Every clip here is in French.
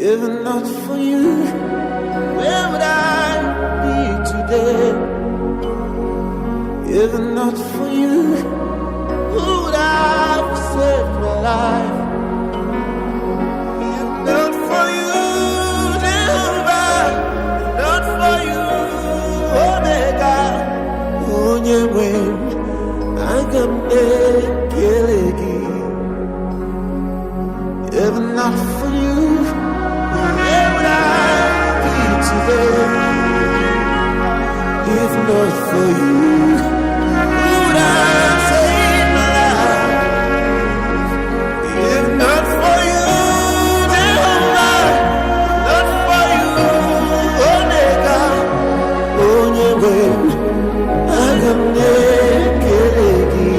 If not for you, where would I be today? If not for you, who would have saved my life? If not for you, Jehovah, if not for you, Omega, Onyewe, Agambe, Kelegi. If not for you, where would I be today? If not for you, who would have saved my life? If not for you, Jehovah, not for you, Omega, Onyewe, Agambe, Kelegi.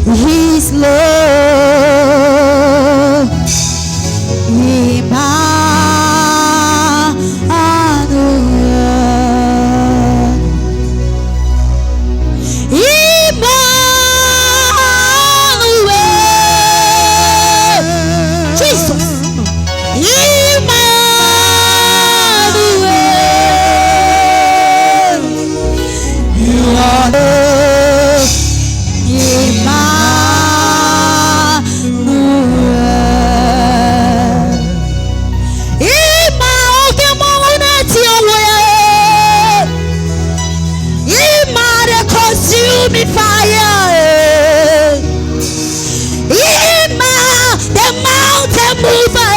His love, Jesus, you are love, consuming fire, Ima, the mountain mover,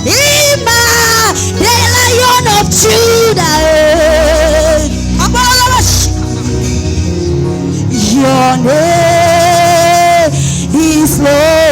Ima, the Lion of Judah. Your name is Lord,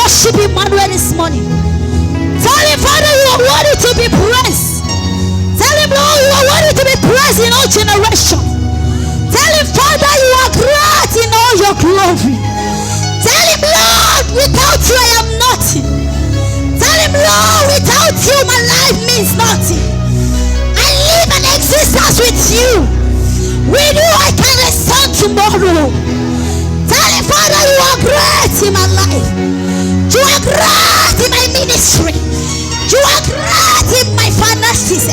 worship Emmanuel this morning. Tell him, Father, you are worthy to be praised. Tell him, Lord, you are worthy to be praised in all generations. Tell him, Father, you are great in all your glory. Tell him, Lord, without you I am nothing. Tell him, Lord, without you my life means nothing. I live an existence with you. With you I can return tomorrow. Tell him, Father, you are great in my life. You are great in my ministry. You are great in my finances.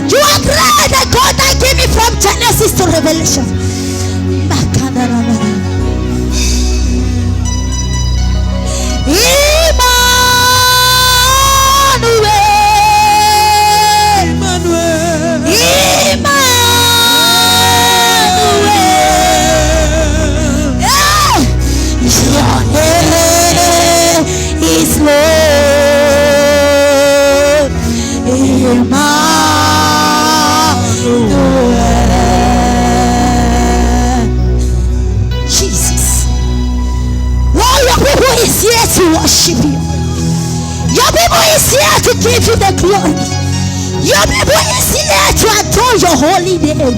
You are great, the God that gave me from Genesis to Revelation. His Lord, Emmanuel. Jesus, Lord, your people is here to worship you. Your people is here to give you the glory. Your people is here to adore your holy name.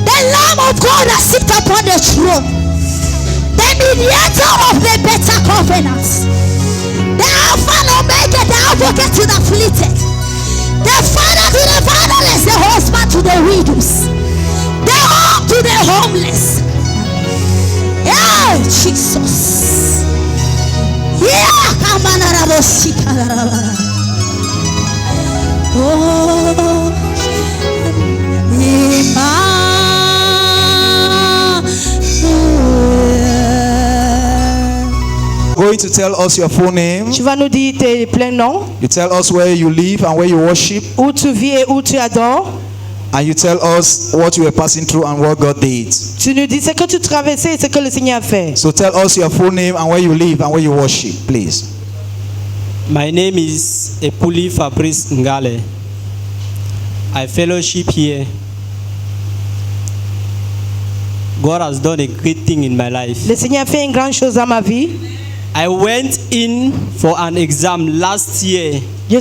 The Lamb of God that sits upon the throne, the mediator of the better covenants, the Alpha and Omega, the advocate to the afflicted, the father to the fatherless, the husband to the widows, the home to the homeless. Yeah, Jesus. Yeah, come on, oh, going to tell us your full name. Tu vas nous dire tes pleins noms, You tell us where you live and where you worship. où tu vis et où tu adores. And you tell us what you were passing through and what God did. Tu nous dis ce que tu traversais et ce que le Seigneur a fait. So tell us your full name and where you live and where you worship, please. My name is Epuli Fabrice Ngale. I fellowship here. God has done a great thing in my life. Le Seigneur a fait une grande chose dans ma vie. I went in for an exam last year. Je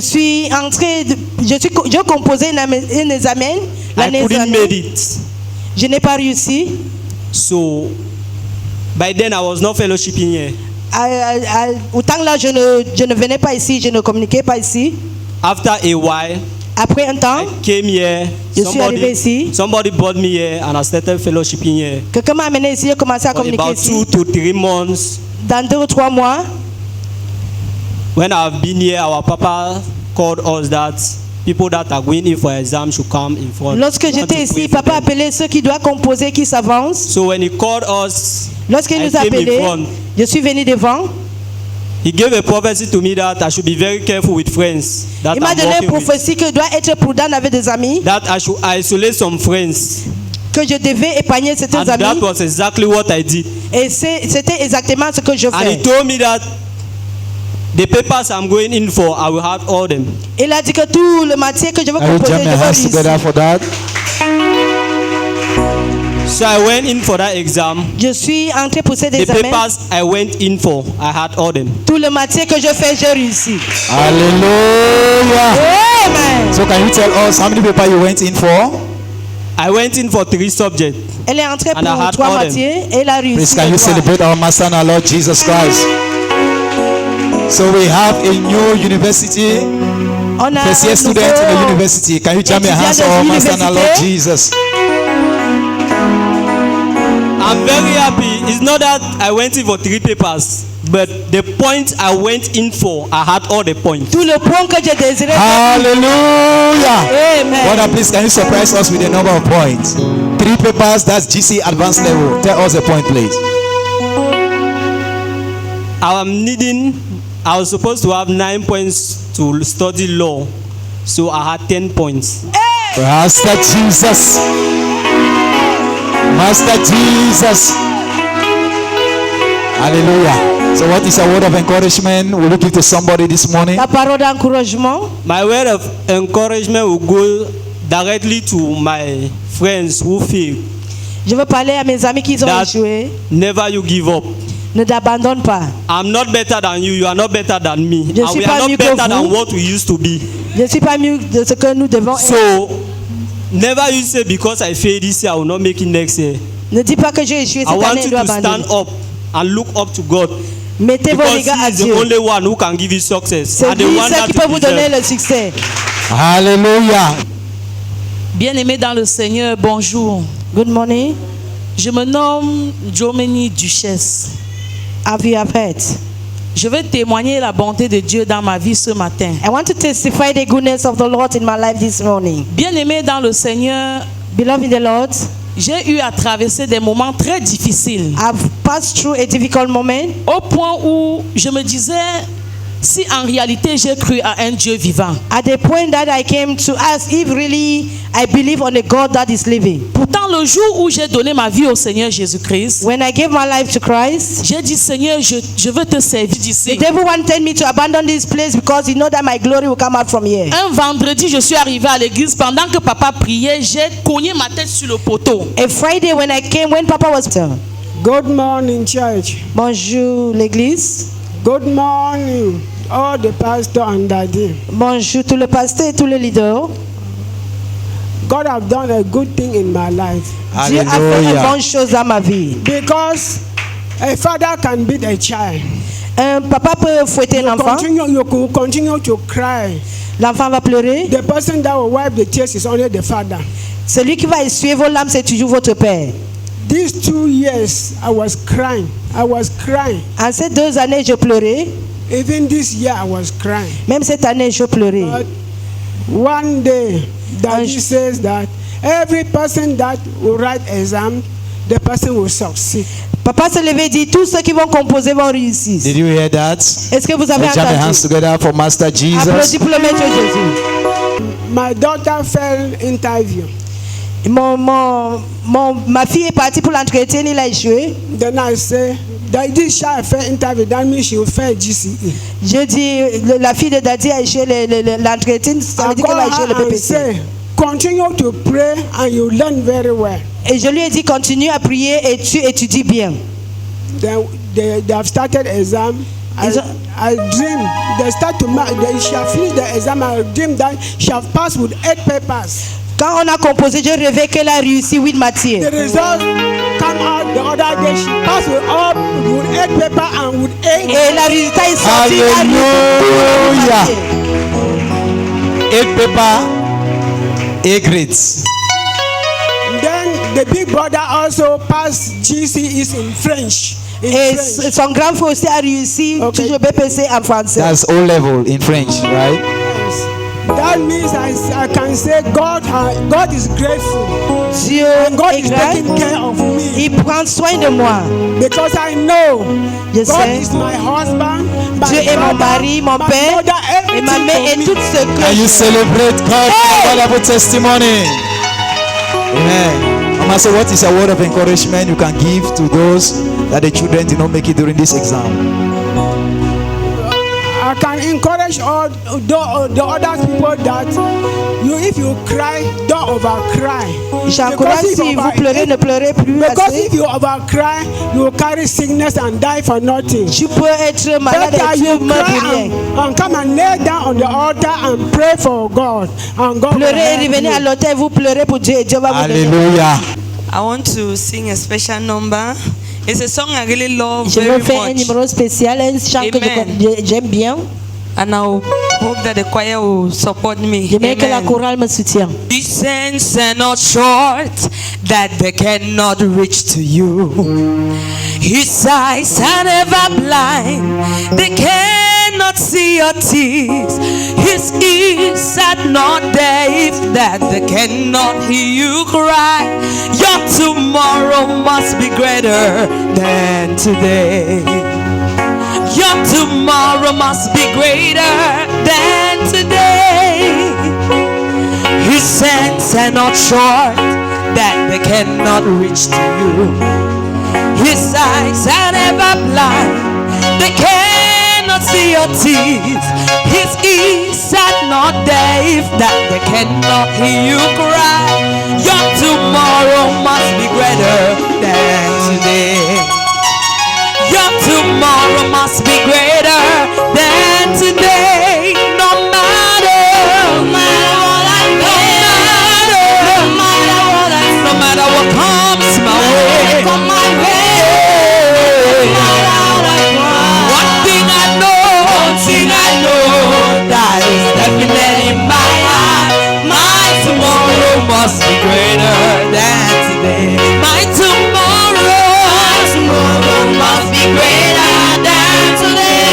composais un examen I l'année couldn't dernière. make it. Je n'ai pas réussi. So by then I was not fellowshipping here. Autant là, je ne venais pas ici, je ne communiquais pas ici. After a while, Après un temps, I came here. Je suis arrivé ici. Somebody brought me here and I started fellowshipping here. quelqu'un m'a amené ici, j'ai commencé à For communiquer about ici. 2 to 3 months. Dans 2 ou 3 mois, When I've been here, our papa called us that people that are going in for exam should come in front. lorsque We want j'étais to pray ici, for papa them. appelait ceux qui doivent composer, qui s'avancent. So when he called us, Lorsqu'il I nous a came in appelés, front. je suis venu devant. He gave a prophecy to me that I should be very careful with friends that Il m'a I'm donné une working with. prophétie que je dois être prudent avec des amis, That I should isolate some friends. que je devais épargner certains And that amis. was exactly what I did. Et c'était exactement ce que je And he fais. told me that the papers I'm going in for, I will have all them. Il a dit que tout le matière que je veux Can you composer, jam je your veux hands réussir. together for that? So I went in for that exam. Je suis entré pour cet The examen. papers I went in for, I had all them. Tout le matière que je fais, j'ai réussi. Hallelujah. Amen. So can you tell us how many people you went in for? I went in for 3 subjects. Elle est entrée And I pour had 3 all them. matières et elle a Please réussi. can you les 3. celebrate our Master and our Lord Jesus Christ? So we have a new university. On a First year un student in the nouveau- university. Can you jam your hands étudiant for our de Master and our Lord l'université. Jesus? I'm very happy. It's not that I went in for 3 papers, but the point I went in for, I had all the points. Tout le point que je désirais. Hallelujah. Amen. Brother, please can you surprise us with the number of points? 3 papers, that's GC advanced level. Tell us a point, please. I was supposed to have 9 points to study law, so I had 10 points. Master Jesus. Master Jesus. Hallelujah. So what is a word of encouragement will you give to somebody this morning? La parole d'encouragement. My word of encouragement will go directly to my friends who feel Je veux parler à mes amis qui ont that échoué. never you give up. Ne t'abandonne pas. I'm not better than you, you are not better than me. Je And suis we pas are mieux not que better vous. than what we used to be. Je ne suis pas mieux de ce que nous devons être. So, never you say because I failed this year, I will not make it next year. Ne dis pas que j'ai échoué I cette want année, je you dois to stand abandonner. up and look up to God. Mettez vos Because regards He à is the Dieu. only one who can give you success. C'est And the lui one seul that qui peut you vous donner deserve. le succès. Hallelujah. Bien-aimés dans le Seigneur, bonjour. Good morning. Je me nomme Jomeni Duchesse. Have you heard? Je vais témoigner la bonté de Dieu dans ma vie ce matin. I want to testify the goodness of the Lord in my life this morning. Bien-aimés dans le Seigneur, Beloved in the Lord, j'ai eu à traverser des moments très difficiles. I've passed through a difficult moment Au point où je me disais, si en réalité j'ai cru à un Dieu vivant. at the point that I came to ask if really I believe on a God that is living. Pourtant, le jour où j'ai donné ma vie au Seigneur Jésus-Christ, When I gave my life to Christ, j'ai dit, Seigneur, je veux te servir the d'ici. devil wanted me to abandon this place because he know that my glory will come out from here. Un vendredi, je suis arrivée à l'église. Pendant que papa priait, j'ai cogné ma tête sur le poteau. A Friday when I came, when Papa was Good morning, church. Bonjour l'église. Good morning, all the pastor and daddy. Bonjour tout le pasteur et tous les leaders. God have done a good thing in my life Dieu a fait une Hallelujah. bonne chose dans ma vie. because a father can beat a child. Un papa peut fouetter l'enfant. You could continue to cry. L'enfant va pleurer. The person that will wipe the tears is only the father. Celui qui va essuyer vos larmes, c'est toujours votre père. These 2 years, I was crying. I was crying. En ces 2 années, je pleurais. Even this year, I was crying. Même cette année, je pleurais. But one day, daddy says that every person that will write exam the person will succeed. Papa se levait et dit, tous ceux qui vont composer vont réussir. Did you hear that? Est-ce que vous avez Let's jam your hands entendu? together for Master Jesus. Applaudis pour le Maître Jésus. My daughter fell interview. Ma fille est partie pour l'entretien, il a échoué. Then I say, that this child fell interview, that means she will fail GCE. Je dis, la fille de Daddy a échoué l'entretien, ça veut I dire qu'elle call a échoué le her and BPC. say, continue to pray and you learn very well. Et je lui ai dit, continue à prier et tu étudies bien. Then they have started exam. I dream they start to she have finished the exam. I dream that she have passed with 8 papers. Quand on a composé, je rêvais qu'elle a réussi 8 matières. The result come out the other day. She passed with 8 papers and with 8. Et le résultat est sorti. Hallelujah. 8 paper, A grades. Then the big brother also passed GCEs in French. Et son grand frère aussi a réussi toujours BPC en français. That's O level in French, right? Yes. That means I can say God is grateful. Dieu And God est is taking grand. care of me. Il prend soin de moi. Because I know Je God sais. is my husband, my Dieu est mon brother, mari, mon my père mother, et ma mère et everything tout for ce me. que And you je- celebrate God for a wonderful testimony. Amen. Mama, so what is a word of encouragement you can give to those that the children did not make it during this exam? I can encourage all the other people that if you cry, don't over cry. J'encourage si vous pleurez, ne pleurez plus Because assez. if you over cry, you will carry sickness and die for nothing. Tu peux être malade Better et tu you meurs pour cry rien. and come and kneel down on the altar and pray for God. And God will Pleurez et help revenez à you. l'autel, vous pleurez pour Dieu et Dieu va vous donner. Hallelujah. I want to sing a special number. It's a song I really love Je very veux faire un much. numéro spécial, un chant que Amen. j'aime bien. And I hope that the choir will support me. J'aimerais que la Amen. chorale me soutienne. Distance are not short, that they cannot reach to you. His eyes are never blind, they cannot see your tears. His ears are not deaf, that they cannot hear you cry. Your tomorrow must be greater than today. Your tomorrow must be greater than today. His hands are not short, that they cannot reach to you. His eyes are never blind, they cannot see your tears. His ears are not deaf, that they cannot hear you cry. Your tomorrow must be greater than today. Your tomorrow must be greater than today. No matter what I no matter what comes my way. One thing I know, that is definitely in my heart. My tomorrow must be greater than today. My tomorrow must be greater than today.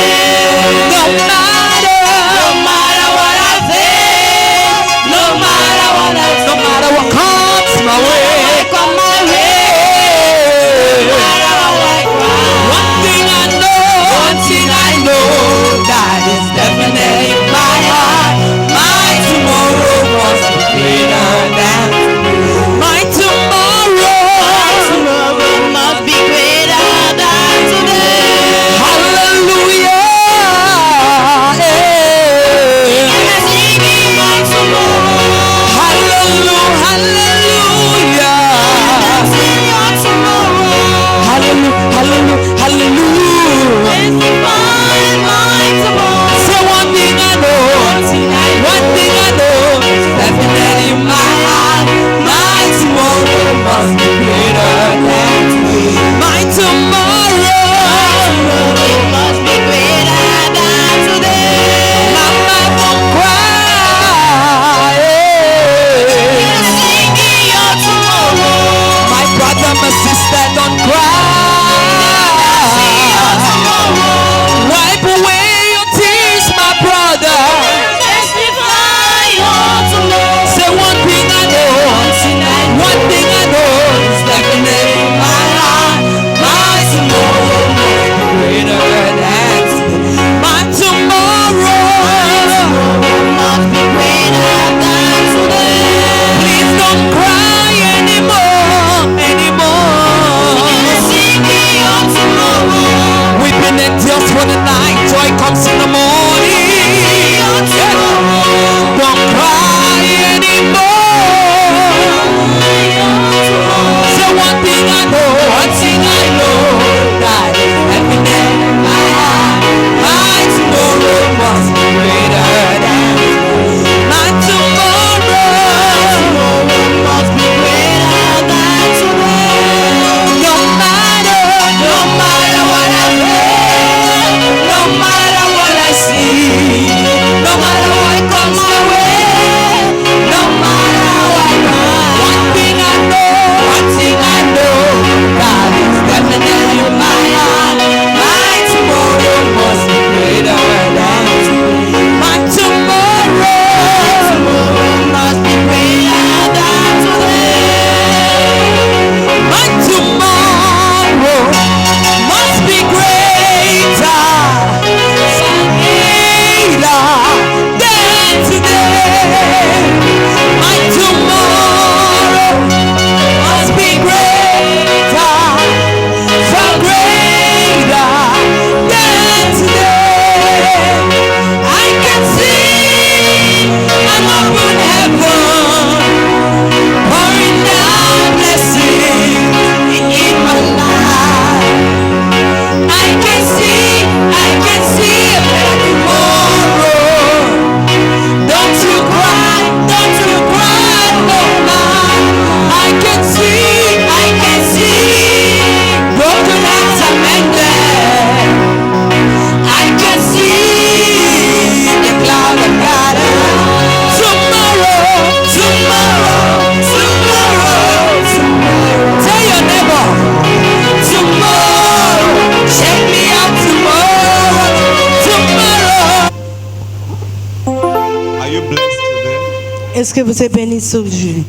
Est-ce que vous êtes béni aujourd'hui?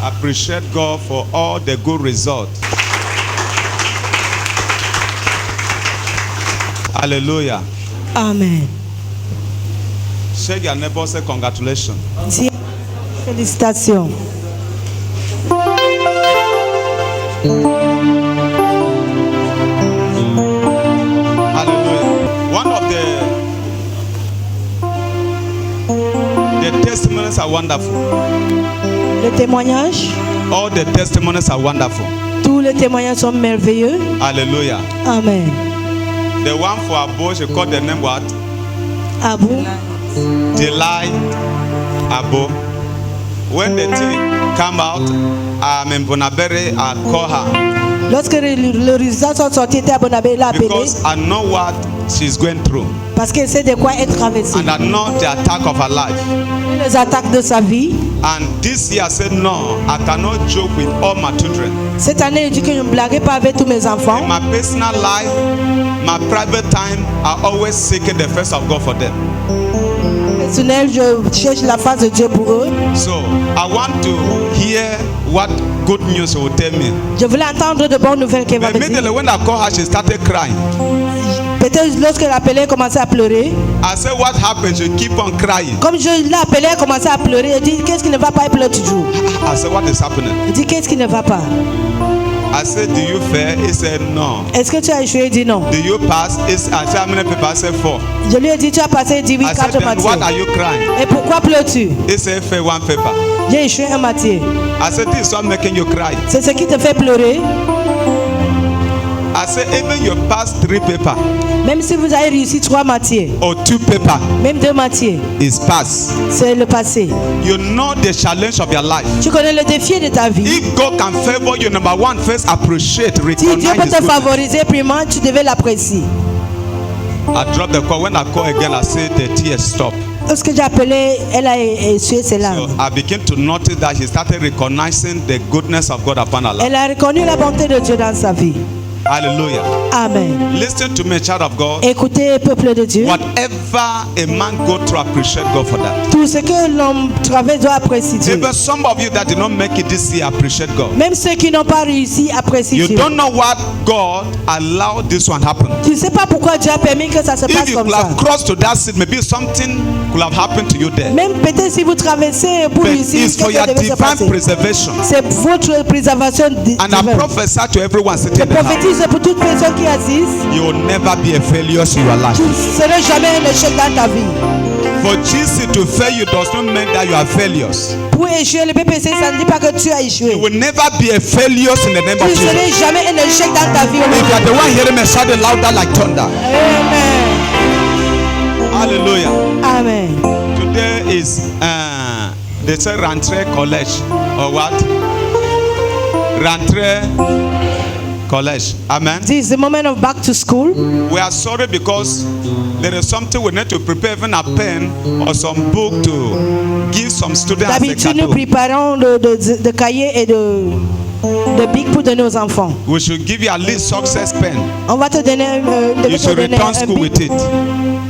Appreciate God for all the good results. Hallelujah. Amen. Shake your neighbor, say congratulations. Dis félicitations. Hallelujah. One of the testimonies are wonderful. Les témoignages, All the testimonies are wonderful. tous les témoignages sont merveilleux. Hallelujah. Amen. The one for Abo, she called the name what? Abou, Delight Abo. When the thing come out, I'm in Bonabere, I call her lorsque le résultat sont sortis, était à Bonabé, il l'a appelé because I know what she's going through parce qu'elle sait de quoi elle traverse. and I know the attack of her life. Les attaques de sa vie. And this year I said, no, I cannot joke with all my children. Cette année, il dit que je ne blaguerai pas avec tous mes enfants. In my personal life, my private time, I always seek the face of God for them. Personnel, je cherche la face de Dieu pour eux. So I want to hear what good news she will tell me. Je voulais entendre de bonnes nouvelles qu'elle va But me dire. immediately when I called her, she started crying. Peut-être lorsqu'elle appelait, elle commençait à pleurer. I said, what happened? She keep on crying. Comme je l'ai appelée, elle commençait à pleurer. Elle dit, qu'est-ce qui ne va pas? Elle pleure toujours. I said, what is happening? Elle dit, qu'est-ce qui ne va pas? I said, do you fail? He said, no. Est-ce que tu as échoué? Il dit non. Do you pass? I said, how many people? I said, 4. Je lui ai dit, tu as passé? Il dit oui, I said, 4 then what are matières. you crying? Et pourquoi pleures-tu? He said, fail 1 paper. J'ai échoué un matière. I said, this is what making you cry. C'est ce qui te fait pleurer. I said, even you pass 3 paper Même si vous avez réussi 3 matières, or 2 paper même 2 matières, is pass. c'est le passé. You know the challenge of your life. Tu connais le défi de ta vie. If God can favor you, number one, first appreciate, Si Dieu recognize peut His te goodness. favoriser, premièrement, tu devais l'apprécier. I dropped the call. When I call again, I say the tears stop. Lorsque j'ai appelé, elle a essuyé ses So larmes. I began to notice that she started recognizing the goodness of God upon her life. Elle a reconnu la bonté de Dieu dans sa vie. Hallelujah. Amen. Listen to me, child of God. Écoutez, peuple de Dieu. Whatever a man go through, appreciate God for that. Tout ce que l'homme traverse doit apprécier Dieu. Even some of you that did not make it this year, appreciate God. Même ceux qui n'ont pas réussi apprécient You Dieu. don't know what God allowed this one happen. Tu ne sais pas pourquoi Dieu a permis que ça se If passe you comme could ça. have crossed to that seat, maybe something could have happened to you there. Même peut-être si vous traversez pour But réussir, it's for quelque your chose devait se divine passer. preservation. C'est votre préservation And I divine. prophesy to everyone sitting Je in the house. prophétise pour toute personne qui assise. You will never be a failure in your life. Tu ne seras jamais un échec dans ta vie. For Jesus to fail you does not mean that you are failures. Pour échouer, le PPC, ça ne dit pas que tu as échoué. You will never be a failure in the name Tu of ne seras Jesus. jamais un échec dans ta vie. If you are the one hearing me, shout it louder like thunder. Amen. Hallelujah. Amen. Today is they say Rentrée College or what? Rentrée College. Amen. This is the moment of back to school. We are sorry because there is something we need to prepare, even a pen or some book to give some students as a D'habitude, nous cadeau. préparons de cahiers et de bics pour donner aux enfants. We should give you at least success pen. On va te donner, You should return school with it.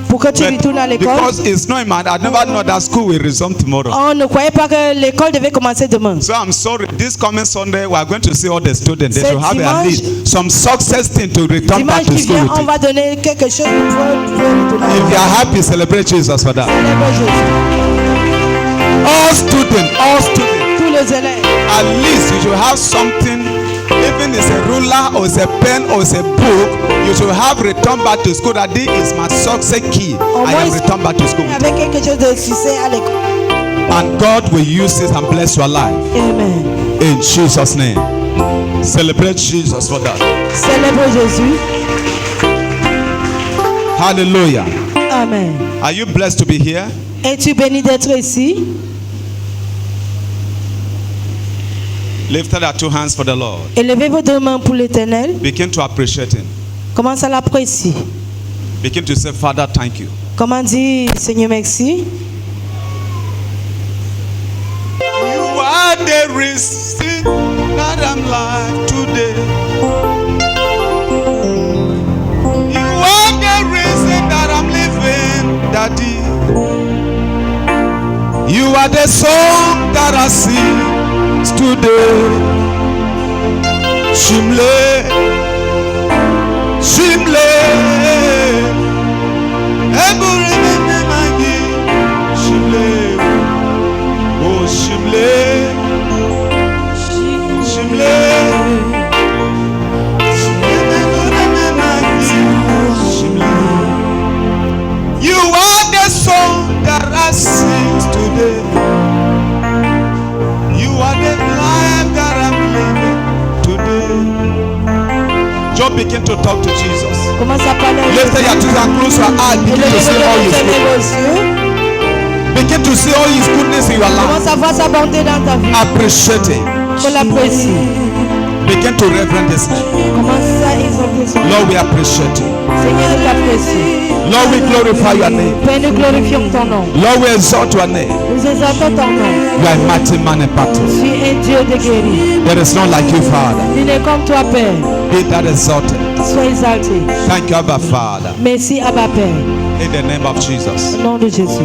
pour que tu retournes à But l'école. because it's not in my, I never know that school will resume tomorrow. On ne croyait pas que l'école devait commencer demain. So I'm sorry. This coming Sunday, we are going to see all the students. They C'est should have at dimanche. least some success thing to return back Dimanche to qui school vient, on with va it. donner quelque chose pour retourner. If you are happy, celebrate Jesus for that. Célèbre Jésus. All students, Tous les élèves. at least you should have something. Even it's a ruler or it's a pen or it's a book, you should have returned back to school. That this is my success key. Au I moins, am returned back to school with it. avec quelque chose de succès à l'école. And God will use it and bless your life. Amen. In Jesus' name. Celebrate Jesus for that. Célèbre Jésus. Hallelujah. Amen. Are you blessed to be here? Es-tu béni d'être ici? Lift up your 2 hands for the Lord. Élevez vos 2 mains pour l'Éternel. Begin to appreciate Him. Commence à l'apprécier. Begin to say, Father, thank you. Comment dire, Seigneur, merci. You are the reason that I'm alive today. You are the reason that I'm living, Daddy. You are the song that I sing today. Shimle, Shimle, Ebure mene magi, Shimle, oh Shimle, Shimle, Ebure mene magi, Shimle. You are the song that I sing today. You are the life that I'm living today. Just begin to talk to Jesus. Commence à parler à Lift your hands and close your eyes. Begin to see all His goodness. Begin to see all His goodness in your Commence life. à voir sa bonté dans ta vie. Appreciate it. Faut l'apprécier. Begin to reverence His name. Commence à exalter son nom. Lord, we appreciate you. Seigneur, nous t'apprécions. Lord, we glorify your name. Père, nous glorifions ton nom. Lord, we exalt your name. Nous exaltons ton nom. You are a mighty man in battle. Tu es un Dieu de guéri. There is none like you, Father. Il n'est comme toi, Père. Be that exalted. Sois exalté. Thank you, Abba Father. Merci, Abba Père. In the name of Jesus. Au nom de Jésus.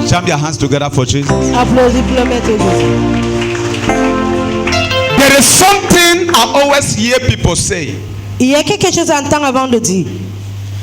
Jam your hands together for Jesus. Applaudis pour le maître Jésus. There is something I always hear people say. Il y a quelque chose à entendre avant de dire.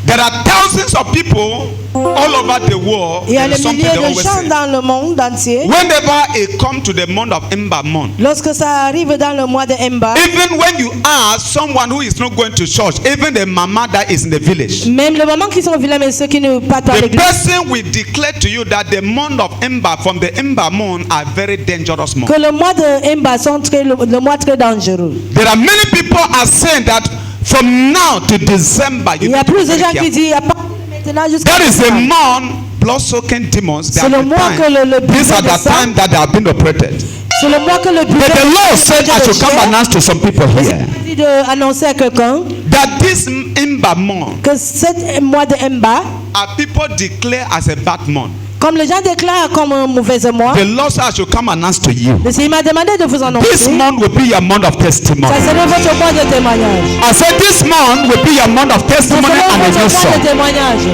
There are thousands of people all over the world. Il y a There des is something milliers they de always gens say. dans le monde entier. Whenever it comes to the month of Ember month, Lorsque ça arrive dans le mois de Emba, even when you ask someone who is not going to church, even the mama that is in the village, même les mamans qui sont au village, mais ceux qui ne partent pas à the l'église, person will declare to you that the month of Ember from the Ember month are very dangerous months. que le mois de Emba sont le mois très dangereux. There are many people are saying that from now to December, Il you y a need to be plus de very gens qui careful. disent, à partir de maintenant jusqu'à That is a décembre. month blood-soaking demons. They C'est are le the mois que le time. These are bureau the de time that they have been operated. C'est le mois que le bureau But the Lord said I should come de announce to some people here dit d'annoncer à quelqu'un that this Ember month que ce mois de Emba, are people declare as a bad month. comme les gens déclarent comme un mauvais mois, The Lord said I should come announce to you. le Seigneur m'a demandé de vous This annoncer. month will be your month of testimony. Ça serait votre mois de témoignage. I said this month will be your month of Ça testimony serait and a new votre mois song. de témoignage.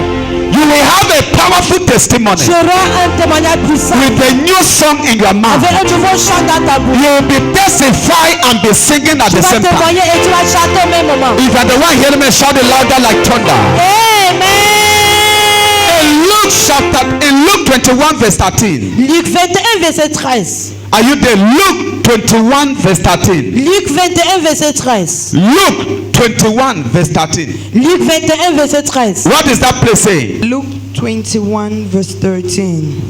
You will have a powerful testimony Tu auras un témoignage puissant with a new song in your mouth. avec un nouveau chant dans ta bouche. You will be testifying and be singing at Tu the vas same time. témoigner et tu vas chanter au même moment. If you are the one hearing me, shout it louder like thunder. In Luke 21 verse 13. Luc 21 verset 13. Are you there? Luke 21 verse 13. Luc 21 verset 13. Luke 21 verse 13. Luc 21 verset 13. What is that place saying? Luke 21 verse 13.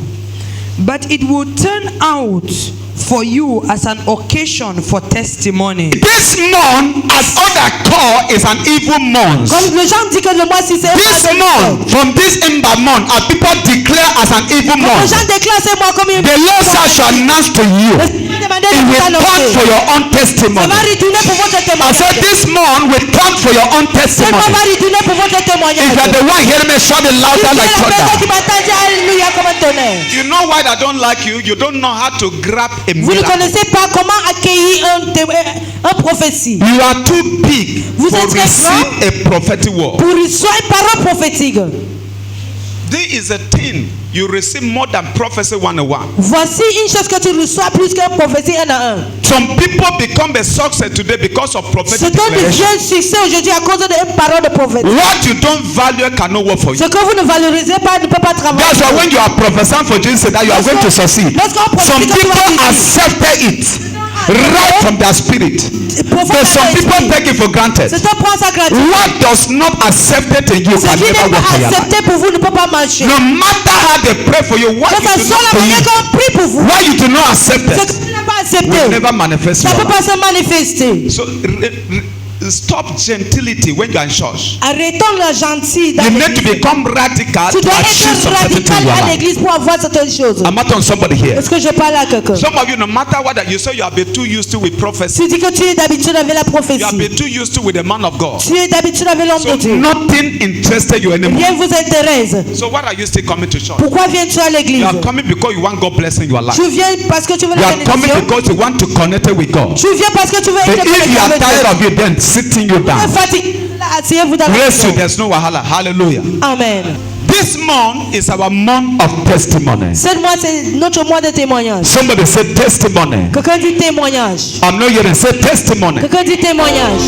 But it will turn out for you as an occasion for testimony. This month, as other call, is an evil month. Comme les gens disent que le mois-ci c'est This month, from this Ember month, as people declare as an evil les month, gens déclarent ce mois comme une the Lord shall announce to you. Le Seigneur demandait It de vous will turn for annoncer. your own Ça testimony. va retourner pour votre I témoignage. said this month will turn for your own Ce mois testimony. va retourner pour votre If you témoignage. are the one hearing me, shout it Si louder tu es like la personne qui thunder. m'entend dire alléluia comme un tonnerre. You know why I don't like you? You don't know how to grab a Vous ne miracle. connaissez pas comment accueillir un prophétie. You are too big Vous for êtes très receive a prophetic word. Pour recevoir une parole prophétique. This is a thing you receive more than prophecy 101. Voici une chose que tu reçois plus qu'une prophétie un à un. Some people become a success today because of prophetic Ce dont declaration. devient succès aujourd'hui à cause d'une parole de prophète. What you don't value cannot work for you. Ce que vous ne valorisez pas ne peut pas travailler. That's why when you are prophesying for Jesus that you are going to succeed, some people accepted it right from their spirit. But some people take it for granted. C'est un point sacré. What does not accept it in you Ce can qui never n'est work for pas your life. accepté pour vous ne peut pas marcher. No matter how they pray for you, what Que you ça do soit not la manière believe, qu'on prie pour vous. why you do not accept Ce que it, tu n'as pas will accepté. never manifest in Ça ne your peut life. pas se manifester. So stop gentility when you are in church. Arrêtons la gentille dans You need to l'église. become radical Tu to dois achieve être some certain things radical in your à life. l'église pour avoir certaines choses. I'm not on somebody here. Est-ce que je parle à quelqu'un? Some of you, no matter what you say, you have been too used to with prophecy. Tu dis que tu es d'habitude avec la You have prophétie. been too used to with the man of God. Tu es d'habitude avec l'homme So de Dieu. nothing interested you anymore. Rien vous intéresse. So why are you still coming to church? Pourquoi viens-tu à You l'église? are coming because you want God blessing your life. Tu viens parce que tu veux You la are coming bénédiction. because you want to connect with God. Tu viens parce que tu veux But être if you connecté are avec tired Dieu. of it, then sitting you down. Fatigué, asseyez-vous dans la Bless you. maison. There's no wahala. Hallelujah. Amen. This month is our month of testimony. Ce mois, c'est notre mois de témoignage. Somebody said testimony. Quelqu'un dit témoignage. I'm not hearing. Say testimony. Quelqu'un dit témoignage.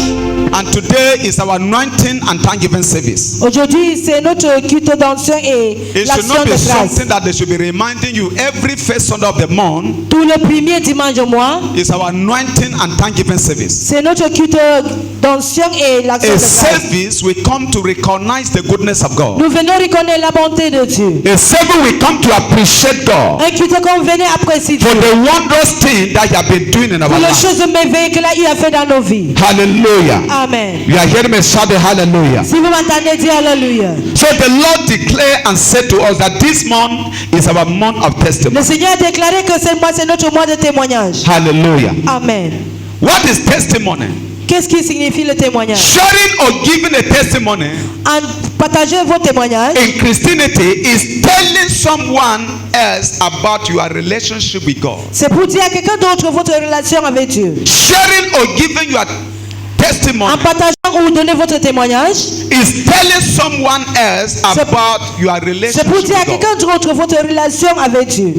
And today is our anointing and thanksgiving service. Aujourd'hui, c'est notre culte d'onction et It should l'action not de be grâce. something that they should be reminding you every first Sunday of the month. Tout le premier dimanche du mois, Is our anointing and thanksgiving service. c'est notre culte d'onction et l'action A de grâce. service we come to recognize the goodness of God. Nous venons reconnaître la bonté de Dieu. A service we come to appreciate God Un culte qu'on venait apprécier Dieu. for the wondrous thing that He has been doing in our Pour les lives. choses merveilleuses qu'il a fait dans nos vies. Hallelujah. Amen. You are hearing me shout the hallelujah. Si vous m'entendez dire Alléluia. So the Lord declared and said to us that this month is our month of Le testimony. Seigneur a déclaré que ce mois, c'est notre mois de témoignage. Hallelujah. Amen. What is testimony? Qu'est-ce qui signifie le témoignage? Sharing or giving a testimony En partageant vos témoignages, in Christianity is telling someone else about your relationship with God. c'est pour dire à quelqu'un d'autre votre relation avec Dieu. Sharing or giving your testimony En partageant ou donnant votre témoignage, is telling someone else about your c'est relationship pour dire à with God. quelqu'un d'autre votre relation avec Dieu.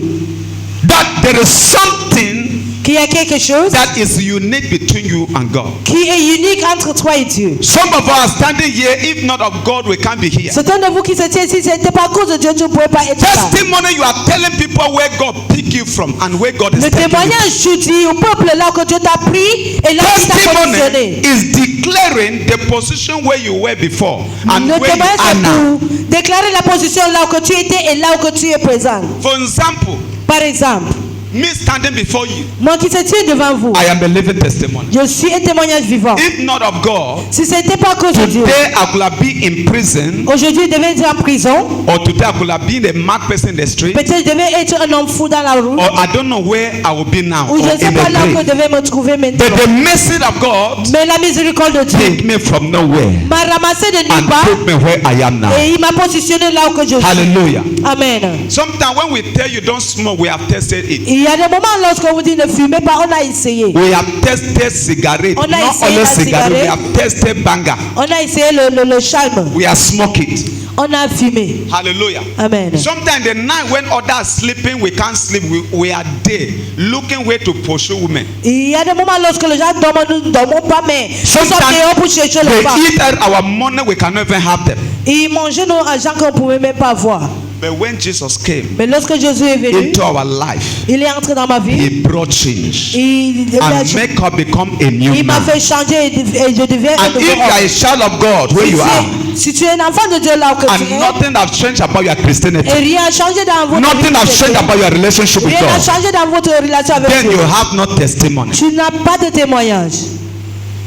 That there is something Qu'il y a quelque chose that is unique between you and God. qui est unique entre toi et Dieu. Some of us are standing here, if not of God, we can't be here. Certains de vous qui se tiennent ici, ce n'était pas à cause de Dieu, tu ne pouvais pas être là. Testimony, you are telling people where God picked you from and where God is Le taking you. témoignage, tu dis au peuple là que Dieu t'a pris et là il t'a positionné. Testimony is declaring the position where you were before and Le where you témoignage, are c'est now. pour déclarer la position là où que tu étais et là où que tu es présent. For example, Par exemple, me standing before you, moi qui se tiens devant vous, I am a living testimony. je suis un témoignage vivant. If not of God, Si ce n'était pas à cause de Dieu, today I could have been in prison, aujourd'hui je devais être en prison, or today I could have been a mad person in the street, peut-être je devais être un homme fou dans la rue, or I don't know where I will be now, ou or je ne sais in pas the là où je grave. devais me trouver maintenant. But the mercy of God Mais la miséricorde de Dieu take me from nowhere m'a ramassé de nulle and part put me where I am now. et il m'a positionné là où que je suis. Hallelujah. Amen. Sometimes when we tell you don't smoke, we have tested it. Il y a des moments lorsqu'on vous dit ne fumez pas, on a essayé. We have tested cigarette, On a not essayé only la cigarette, we cigarette. have tested banger. On a essayé le charme. We have smoked it. On a fumé. Hallelujah. Amen. Sometimes the night when others are sleeping, we can't sleep. We are there looking where to pursue women. Il y a des moments lorsque les gens dorment, nous ne dormons pas, mais nous sommes dehors pour chercher les They femmes. eat out our money, we cannot even have them. Ils mangeaient nos argent qu'on ne pouvait même pas voir. But when Jesus came Mais lorsque Jésus est venu, into our life, il est entré dans ma vie. He brought change Il and make us become a new m'a man. fait changer et je deviens un And nouveau if you are a homme. child of God, where you are, Si tu es un enfant de Dieu là où que tu and es, nothing has changed about your Christianity, et rien n'a changé dans votre nothing has changed vie, about your relationship with rien n'a God, changé dans votre relation avec then Dieu, you have no testimony. tu n'as pas de témoignage.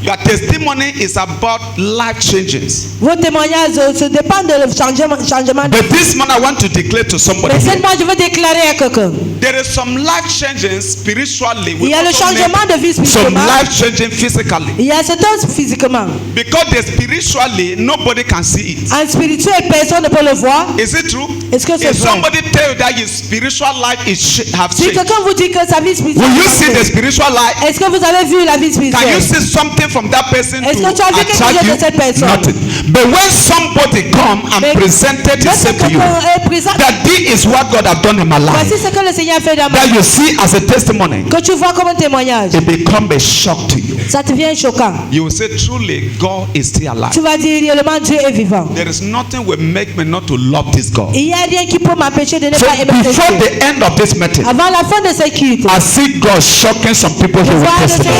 Your testimony is about life changes. Vos témoignages se dépendent de changement. But this man, I want to declare to somebody Mais here, seulement je veux déclarer à quelqu'un. there is some life changing spiritually. Il y a le also changement de vie some spirituellement. life changing physically. Il y a certains physiquement. Because the spiritually, nobody can see it. En spirituel, personne ne peut le voir. Is it true? Est-ce que c'est If vrai? somebody tell you that your spiritual life is have Si changed, quelqu'un vous dit que sa vie spirituelle, will you see the spiritual life? est-ce que vous avez vu la vie Can you spirituelle? see something from that person Est-ce to que tu as vu quelque attract chose you? de cette personne? Nothing. But when somebody come and Mais presented lorsque himself to you, quelqu'un est présent, that this is what God have done in my voici life, ce que le Seigneur a fait dans ma that vie. you see as a testimony, Que tu vois comme un témoignage, it become a shock to you. ça te vient choquant. You will say, truly, God is still alive. Tu vas dire réellement Dieu est vivant. There is nothing will make me not to love this God. Il y a rien qui peut m'empêcher de ne So pas aimer ce before Dieu. the end of this meeting, Avant la fin de ce culte, I see God shocking some people here with voir le testimony.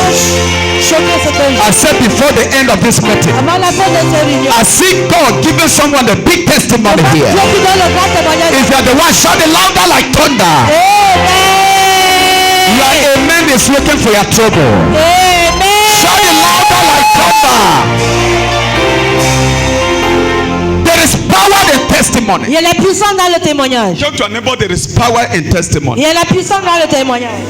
Seigneur choquer certains gens. I said before the end of this meeting, Avant la fin de cette réunion, I see God giving someone a big testimony Dieu here. qui donne le grand témoignage. If you are the one, shout it louder like thunder. Your Amen. amen is looking for your trouble. Amen. Shout it louder like thunder. There is power in Il testimony. y a la puissance dans le témoignage. Tell your neighbor there is power in Il testimony. y a la puissance dans le témoignage.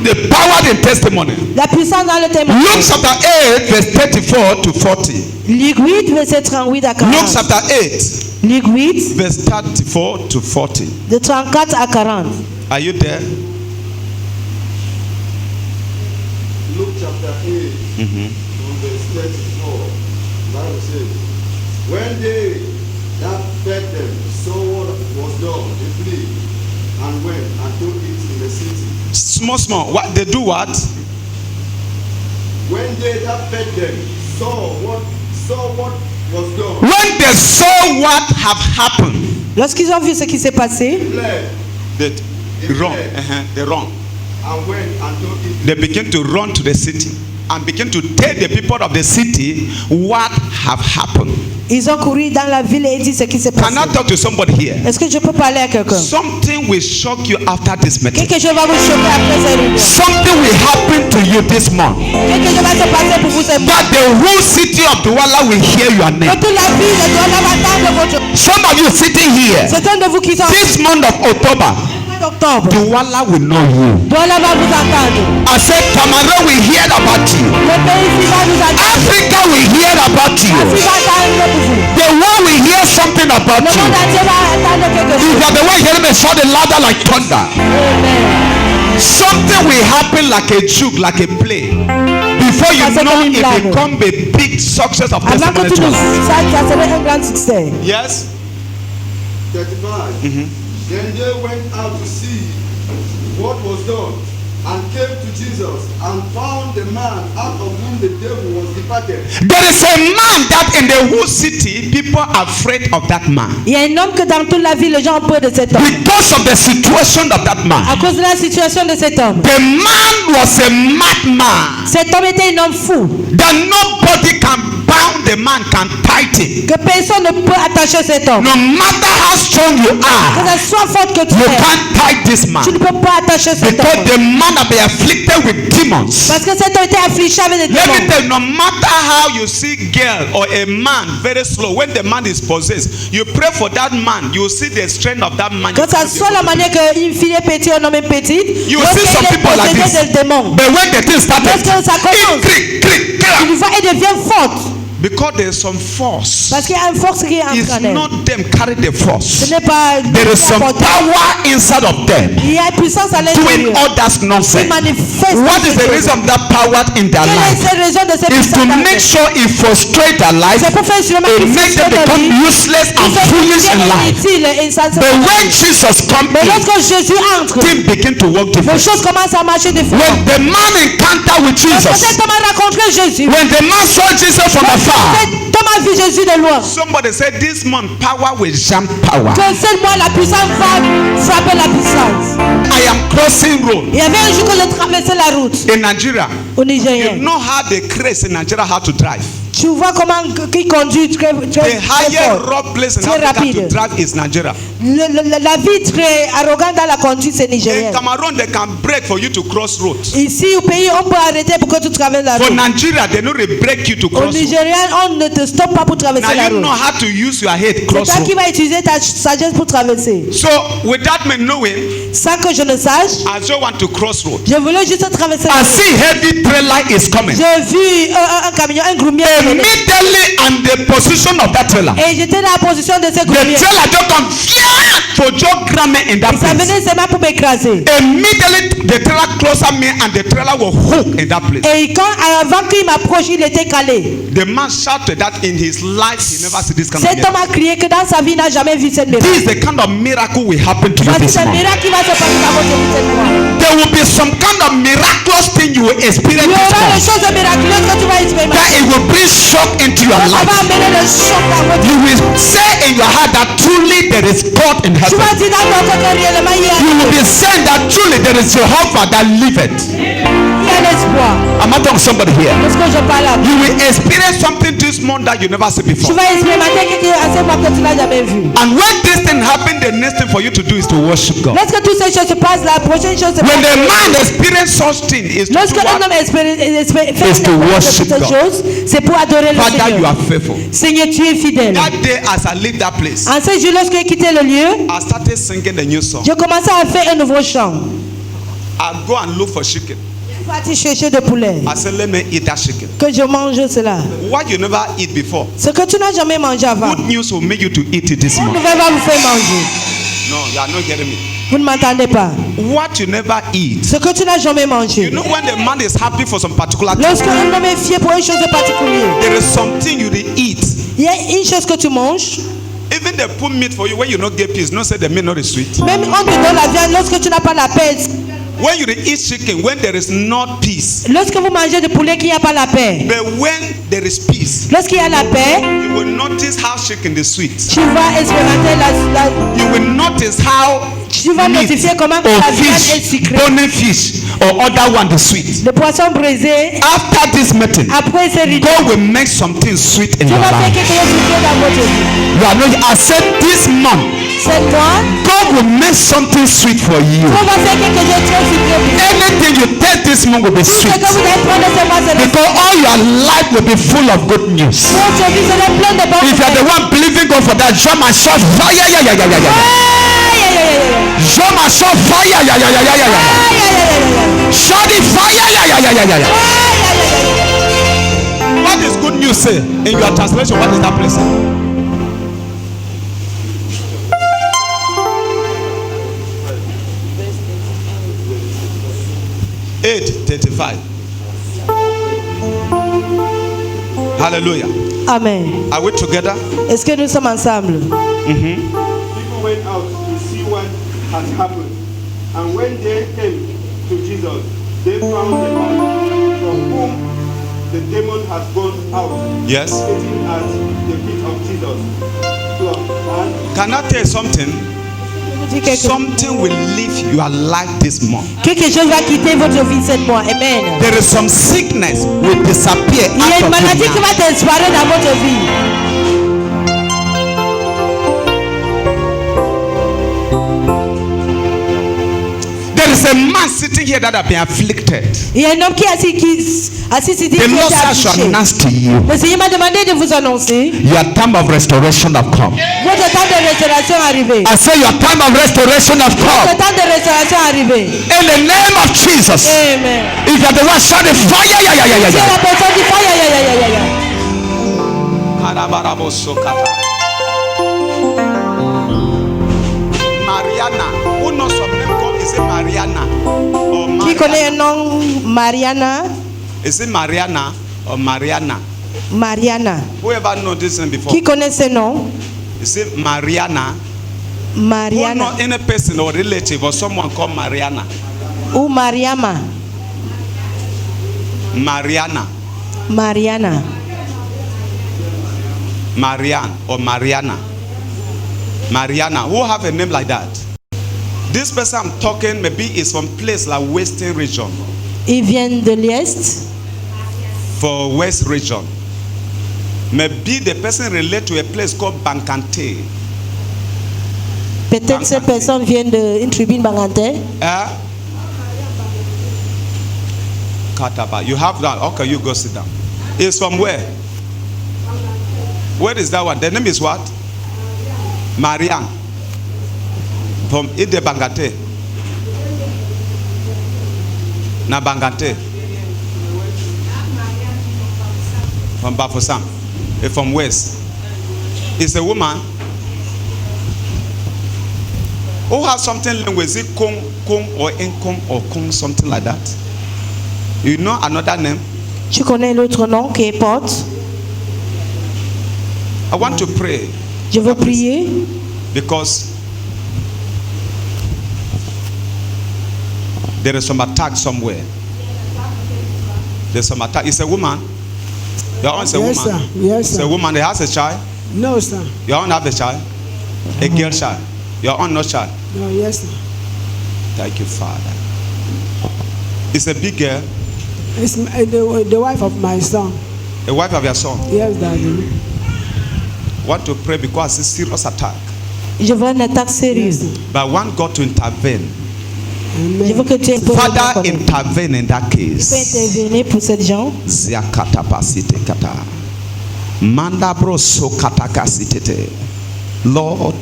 The power in testimony. La puissance dans le Luke témoignage. chapter 8, verse 34 to 40. Luc 8, verset 38 à 40. Luke chapter 8, Luc 8, verse 34 to 40. de 34 à 40. Are you there? Luke chapter 8, from verse 34, Bible says, when they that fed them saw what was done, they flee and went and told it in the city. Small. What they do? What? When they that fed them saw what was done, When they saw what have happened, Lorsqu'ils ont vu ce qui s'est passé, fled they run. They run. and went and told it. They begin to run to the city and begin to tell the people of the city what have happened. ils ont couru dans la ville et dit ce qui s'est passé. Can I talk to somebody here? Est-ce que je peux parler à quelqu'un? Something will shock you after this meeting. Quelque chose va vous choquer après cette réunion. Something will happen to you this month. Quelque chose va se passer pour vous ce mois. That the whole city of Douala will hear your Que name. toute la ville de Douala va entendre votre... Some of you sitting here, Certains de vous qui sont this month of October, en octobre, Douala will know you. Douala va vous entendre. I said Cameroon will hear about you. Le pays ici va vous entendre. Africa will hear about you. Afrique va entendre pour vous. The world will hear something about Le you. monde entier va entendre quelque If chose. you are the one hearing me, shout it louder like thunder. Amen. Something will happen like a joke, like a play. Before you Ça, c'est know comme une it blague. become a big success of Avant que testimony tu to nous us. ça serait un grand succès. Yes. 35. Then they went out to see what was done, and came to Jesus, and found the man out of whom the devil was departed. There is a man that in the whole city, people are afraid of that man. Il y a un homme que dans toute la ville, les gens ont peur de cet homme. Because of the situation of that man. À cause de la situation de cet homme. The man was a madman. Cet homme était un homme fou. That nobody can bound the man, can tight him. Que personne ne peut attacher cet homme. No matter how strong you Que are, ce soit forte que tu you es, can't tight this man. tu ne peux pas attacher cet Because homme. the man have been afflicted with demons. Parce que cet homme était affligé avec des Let me démons. tell you, no matter how you see girl or a man very slow, when the man is possessed, you pray for that man, you see the strength of that man. Que ça soit la manière qu'une fille est petite, un homme est petit, You see some people like this. des démons. But when the thing started, Lorsque ça commence, it il va et devient forte. because there is some force. Parce qu'il y a une force qui est en It's train d'elle. not them carry the Ce force. n'est pas There is some apporté. power inside of them Il y a une puissance à doing l'intérieur. all that Qui nonsense. manifeste. What is the reason of that power in their Quelle est life? cette raison de cette Is to puissance? make sure it frustrates their life, C'est pour faire sûrement it qu'ils makes them frustrent leur become vie. useless and Ils sont foolish in life. inutiles et insensés. But when Jesus comes Mais in, lorsque Jésus entre, things begin to work les different. choses commencent à marcher différemment. When the man encounter with Lorsque Jesus, cet homme a rencontré Jésus, when the man saw Jesus from afar, cet homme a vu Jésus de loin. somebody said this month power will jump power. Que cette mois la puissance va frapper la puissance. I am crossing road Il y avait un jour que je traversais la route in Nigeria. au You Nigeria. know how the craze in Nigeria how to drive. Tu vois comment qui conduit très The très higher fort. road place in Très Africa to rapide. drive is Nigeria. La vie très arrogante dans la conduite, c'est In nigérienne. Cameroon, they can break for you to cross road. Ici au pays, on peut arrêter pour que tu traverses la For route. Nigeria, they know they break you to Au cross road. Nigérien, on ne te stoppe pas pour traverser Now la you know route. how to use your head C'est cross toi qui road. vas utiliser ta sagesse pour traverser. So without me knowing, Sans que je ne sache, I just want to cross road. je voulais juste traverser la I route. see heavy trailer is coming. J'ai vu un camion, un groumier. Immediately on the position of that trailer, Et j'étais dans la position de ce the groumier. trailer just come for just gram me in that Ça place. venait seulement pour m'écraser. Immediately the trailer closer me and the trailer was hooked in that place. Et quand, avant qu'il m'approche, il était calé. The man shouted that in his life he never see this kind of Cet homme miracle. a crié que dans sa vie, il n'a jamais vu cette This miracle. is the kind of miracle will happen to you Voici this ce month. miracle qui va se passer dans votre vie cette mois. There will be some kind of miraculous thing you will experience Il y this aura des month. choses miraculeuses que tu vas That expérimenter. it will bring shock into your Ça va life. amener le choc dans votre vie. You will say in your heart that truly there is God in Tu heaven. vas dire dans ton cœur que réellement il y You will be saying that truly there is Jehovah that liveth. a l'espoir. I'm not talking to somebody here. Parce que je parle à You will experience something this month that you never see tu before. vas expérimenter quelque chose à ce moment que tu n'as jamais vu. And when this thing happens, the next thing for you to do is to worship God. Lorsque toutes ces choses se passent, la prochaine chose se When passe. the man experiences such thing is to Lorsque do un what? homme fait Is to worship toutes ces God. choses, c'est pour adorer le Father, you Seigneur. are faithful. Seigneur, tu es fidèle. That day as I leave that place, En ce jour, lorsque j'ai quitté le lieu, I started singing a new song. j'ai commencé à faire un nouveau chant. I go and look for chicken. Je suis parti chercher de poulet. I said, let me eat that chicken. Que je mange cela. What you never eat before. Ce que tu n'as jamais mangé avant. Good news will make you to eat it this Une month. nouvelle va vous faire manger. No, you are not hearing me. Vous ne m'entendez pas. What you never eat. Ce que tu n'as jamais You mangé. know when the man is happy for some particular thing, Lorsque un homme est fier pour une chose particulière, there is something you dey eat il y a une chose que tu manges Even they put meat for you when you not get peace. No say the meat not is sweet. Même on te donne la viande lorsque tu n'as pas la paix. When you eat chicken, when there is not peace. Lorsque vous mangez du poulet qu'il n'y a pas la paix. But when there is peace, lorsqu'il y a la paix, you will notice how chicken is sweet. Tu vas expérimenter la you will notice how tu vas notifier comment la viande est sucrée. Bony fish or other one is sweet. Le poisson brisé. After this meeting, après ce repas, God will make something sweet in your life. You are not. I said this month, God will make something sweet for you. Anything you take this month will be sweet. Because all your life will be full of good news. If you are the one believing God for that, jump and shout fire, jump and shout fire, shout it fire, What does good news say in your translation? What is that place? 8:35. Hallelujah. Amen. Are we together? Est-ce que nous sommes ensemble? People went out to see what had happened, and when they came to Jesus, they found the man from whom the demon had gone out. Yes. Sitting at the feet of Jesus. Can I tell you something? Something will leave your life this month. Quelque chose va quitter votre vie cette mois. Amen. There is some sickness will disappear. Il y a une maladie qui va disparaître dans votre vie. There is a man sitting here that have been afflicted. Il y a un homme qui est assis ici. The Lord shall announce to you. Le Seigneur m'a demandé de vous annoncer. Your time of restoration have come. Votre temps de restauration est arrivé. I say your time of restoration have come. Votre temps de restauration est arrivé. In the name of Jesus. Amen. If you are the one shouting fire, C'est la personne qui fire, Mariana. Who knows of name called is it Mariana? Or Qui connaît un nom Mariana? Is it Mariana or Mariana? Mariana. Whoever know this name before? Qui connaît ce nom? Is it Mariana? Mariana. Who know any person or relative or someone called Mariana? Ou Mariama? Mariana. Mariana. Marianne or Mariana. Mariana. Who have a name like that? This person I'm talking maybe is from place like Western region. Ils viennent de l'Est. For West region. Maybe the person relate to a place called Bankante. Peut-être cette personne vient d'une tribune Bangante. Kataba. You have that. Okay, you go sit down. It's from where? Where is that one? The name is what? Marianne. From Ide Bangate. Na Bangate. From Bafosam. From West. It's a woman who has something language. Is it Kung or Enkung or Kung, something like that? You know another name? Tu connais l'autre nom qui porte? I want to pray. Je veux prier. Because there is some attack somewhere. There's some attack. It's a woman. Your own is a Yes, woman. sir. Yes, It's sir. a woman that has a child. No, sir. Your own have a child. A girl child. Your own no child. No, yes, sir. Thank you, Father. It's a big girl. It's the wife of my son. A wife of your son. Yes, Daddy. Want to pray because it's a serious attack. Je veux une attaque sérieuse. But I want God to intervene. Je veux que tu imposes. Father, intervene in that Tu peux case. intervenir pour cette gens. Ziakata pasite kata. Manda broso kataka sitete. Lord,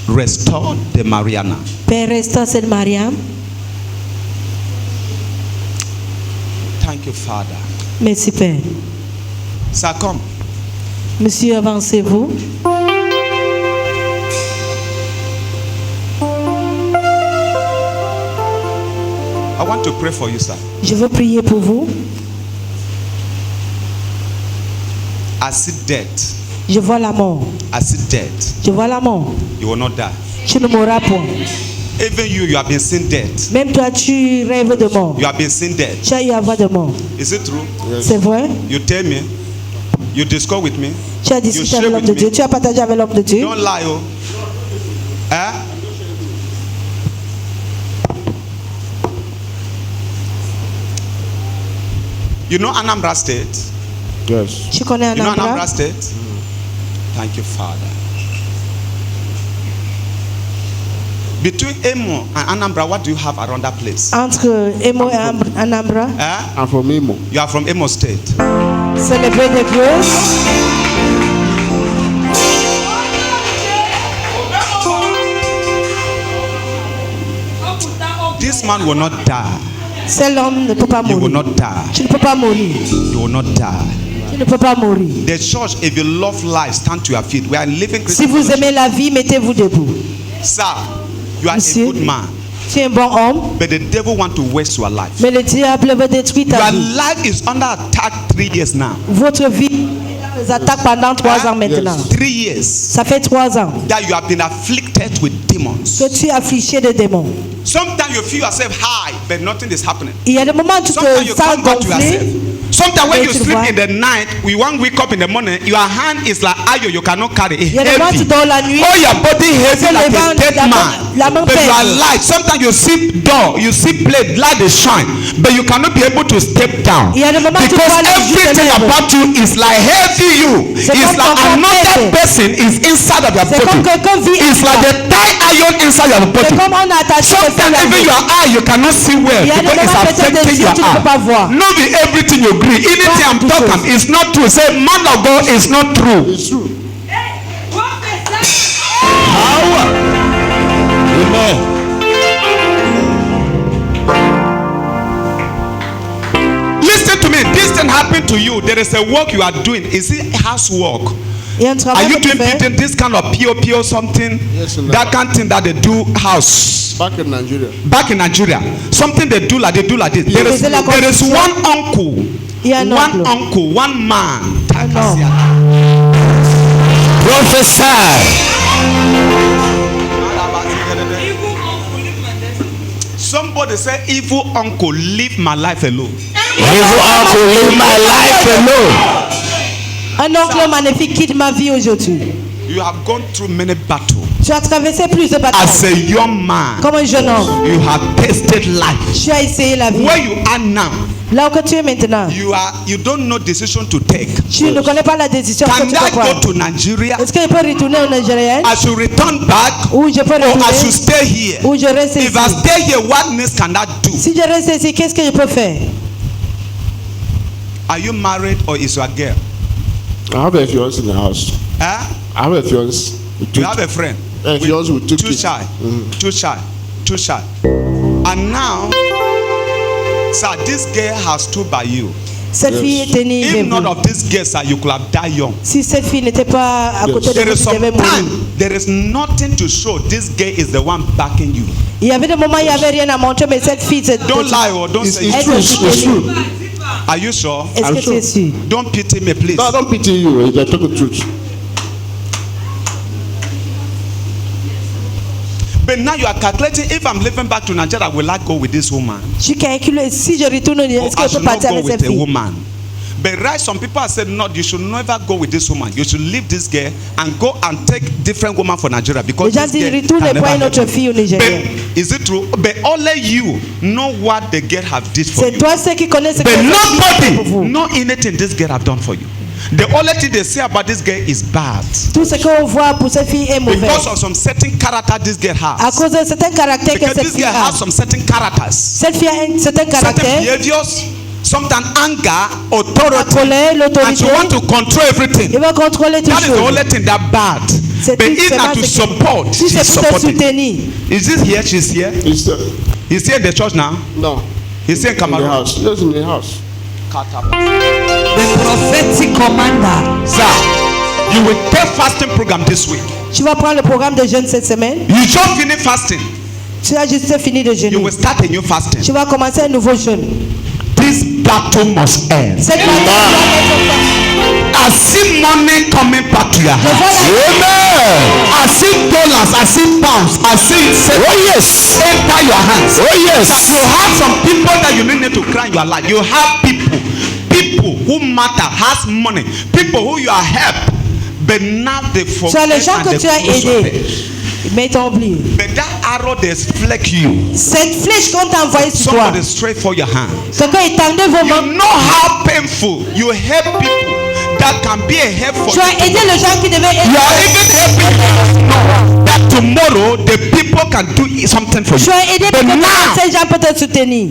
restore the Mariana. Père, restaure cette Mariam. Thank you, Father. Merci, Père. Ça come. Monsieur, avancez-vous. I want to pray for you, sir. Je veux prier pour vous. I see death. Je vois la mort. I see death. Je vois la mort. You will not die. Tu ne mourras point. Even you have been seeing death. Même toi, tu rêves de mort. You have been seeing death. Tu as eu à voir de mort. Is it true? C'est vrai? You tell me. You discuss with me. Tu as discuté avec l'homme de Dieu. Tu as partagé avec l'homme de Dieu. Don't lie, oh. Eh? You know Anambra State? Yes. Tu connais You know Anambra Anambra? State? Thank you, Father. Between Emo and Anambra, what do you have around that place? Entre Emo et Anambra, Eh? I'm from Imo. You are from Emo State. célébrer des grâces. This man will not die. Cet homme ne peut pas He will mourir. not die. Tu ne peux pas mourir. He will not die. Tu ne peux pas mourir. The church, if you love life, stand to your feet. We are living Si Christian. vous aimez la vie, mettez-vous debout. Sir, you are Monsieur. a good man, Tu es un bon homme, but the devil want to waste your life. mais le diable veut détruire ta Your vie. life is under attack 3 years now. Votre vie est dans les attaques pendant 3 ans maintenant. 3 years Ça fait 3 ans that you have been afflicted with demons. que tu es affligé de démons. Sometimes you feel yourself high, but nothing is happening. Il y a des moments où tu Sometimes te you sens come back to gonflé. yourself. Sometimes when Mais you tu sleep vois. in the night, we won't wake up in the morning. Your hand is like iron, you cannot carry it. Il y a des moments où tu Heavy. dors la nuit. Oh, your body heavy C'est like le a vent, dead la main- man. la main But you are pèse. light. Sometimes you see door, you see plate, light is shine, but you cannot be able to step down Il y a des moments où tu because vois les yeux everything des lèvres. about you is like heavy. You, C'est it's comme like ton corps another pèse. person is inside of your C'est comme body. quelqu'un vit en It's toi. like the tie iron inside your C'est body. comme on a attaché le Sometimes feu even à your eye you cannot see well Il y a des because it's moments peut-être affecting des yeux your tu ne peux pas voir. eye. Not be everything you agree. Anything I'm Pas talking toutes is not true. Say man of God is not true. It's true. Amen. Listen to me. This thing happened to you. There is a work you are doing. Is it housework? Il y a un Are travail you que tu doing fais. this kind of PO something? Yes, in the That kind of thing that they do house. Back in Nigeria. Back in Nigeria, something they do like this. Yes. C'est la There is construction. one uncle, Il y a un oncle. one man. homme. Prophesy. Somebody say, evil uncle, leave my life alone. Evil uncle, leave my life alone. Un oncle magnifique quitte ma vie aujourd'hui. You have gone through many battles. Tu as traversé plus de As batailles. a young man, Comme un jeune homme, you have tasted life. tu as essayé la vie. Where you are now, Là où tu es maintenant, you don't know decision to take. tu ne connais pas la décision que Can tu dois I go prendre. to Nigeria? Est-ce que je peux retourner au Nigeria? I should return back, Ou je peux or I should retourner? stay here? Ou je reste If I ici? stay here, what next can I do? Si je reste ici, qu'est-ce que je peux faire? Are you married or is your girl? I have a fiance in the house. Huh? I have a fiance. You have a friend. A fiance with 2 Too kids. shy. Too shy. Too shy. And now, sir, this girl has stood by you. Cette fille est tenue If avec none vous. of these girls, sir, you could have died young. Si cette fille n'était pas à côté de There vous, is tu devais some mourir. time, there is nothing to show this girl is the one backing you. Il y avait des moments où il n'y avait rien à montrer, mais cette fille, c'est. Don't lie or don't It's, say it's it. true. It's true. Are you sure? Est-ce I'm que tu es sûr? Don't pity me, please. No, I don't pity you. I tell the truth. But now you are calculating, if I'm living back to Nigeria, will I go with this woman? Tu calcules, si je retourne, Or est-ce que I je should peux not partir go avec with cette a fille? woman. But right, some people have said, no, you should never go with this woman. You should leave this girl and go and take different woman for Nigeria because Les gens this disent, girl retourne can et never prends une help autre you. fille au Nigeria. But is it true? But only you know what the girl have did for C'est you. toi ceux qui connaissent ce que But cette fille a fait pour nobody vous. know anything this girl have done for you. The only thing they say about this girl is bad. Tout ce qu'on voit pour cette fille est mauvais. Because of some certain character this girl À has. cause de certains caractères que Because cette this fille girl a. has some certain characters. Cette fille a un certain Certain caractère. behaviors, sometimes anger, authority, La colère, and l'autorité. she want to control everything. Il va contrôler tout That is the chose. only thing that bad. C'est But tout if seulement not to ce qui- support, Si she's c'est pour te supporting. soutenir. Is this here? She's here. It's He's here in the church now. no He's here in in the Cameroon. house. Yes, in the house. The prophetic commander. Sir, you will take fasting program this week. Tu vas prendre le programme de jeûne cette semaine. You just finish fasting. Tu as juste fini de You jeûner. will start a new fasting. Tu vas commencer un nouveau jeûne. this battle must end. Cette bataille doit être terminée. I see money coming back to your hands. Amen. I see dollars, I see pounds, I see enter your hands. Oh yes. You have some people that you need to cry in your life. You have people who matter, has money, people who you are help, but now they Tu as forget les gens and que they tu as close your aidés, page. mais t'as oublié. But that arrow they fleck you. Cette flèche qu'on t'a envoyée sur toi, Somebody straight for your hand. quelqu'un étendait vos You mains. know how painful you help people that can be a help for Tu as you. aidé les gens qui devaient You aider. are even helping people know that tomorrow the people can do something for you. Tu as aidé But peut-être now, ces gens peut te soutenir.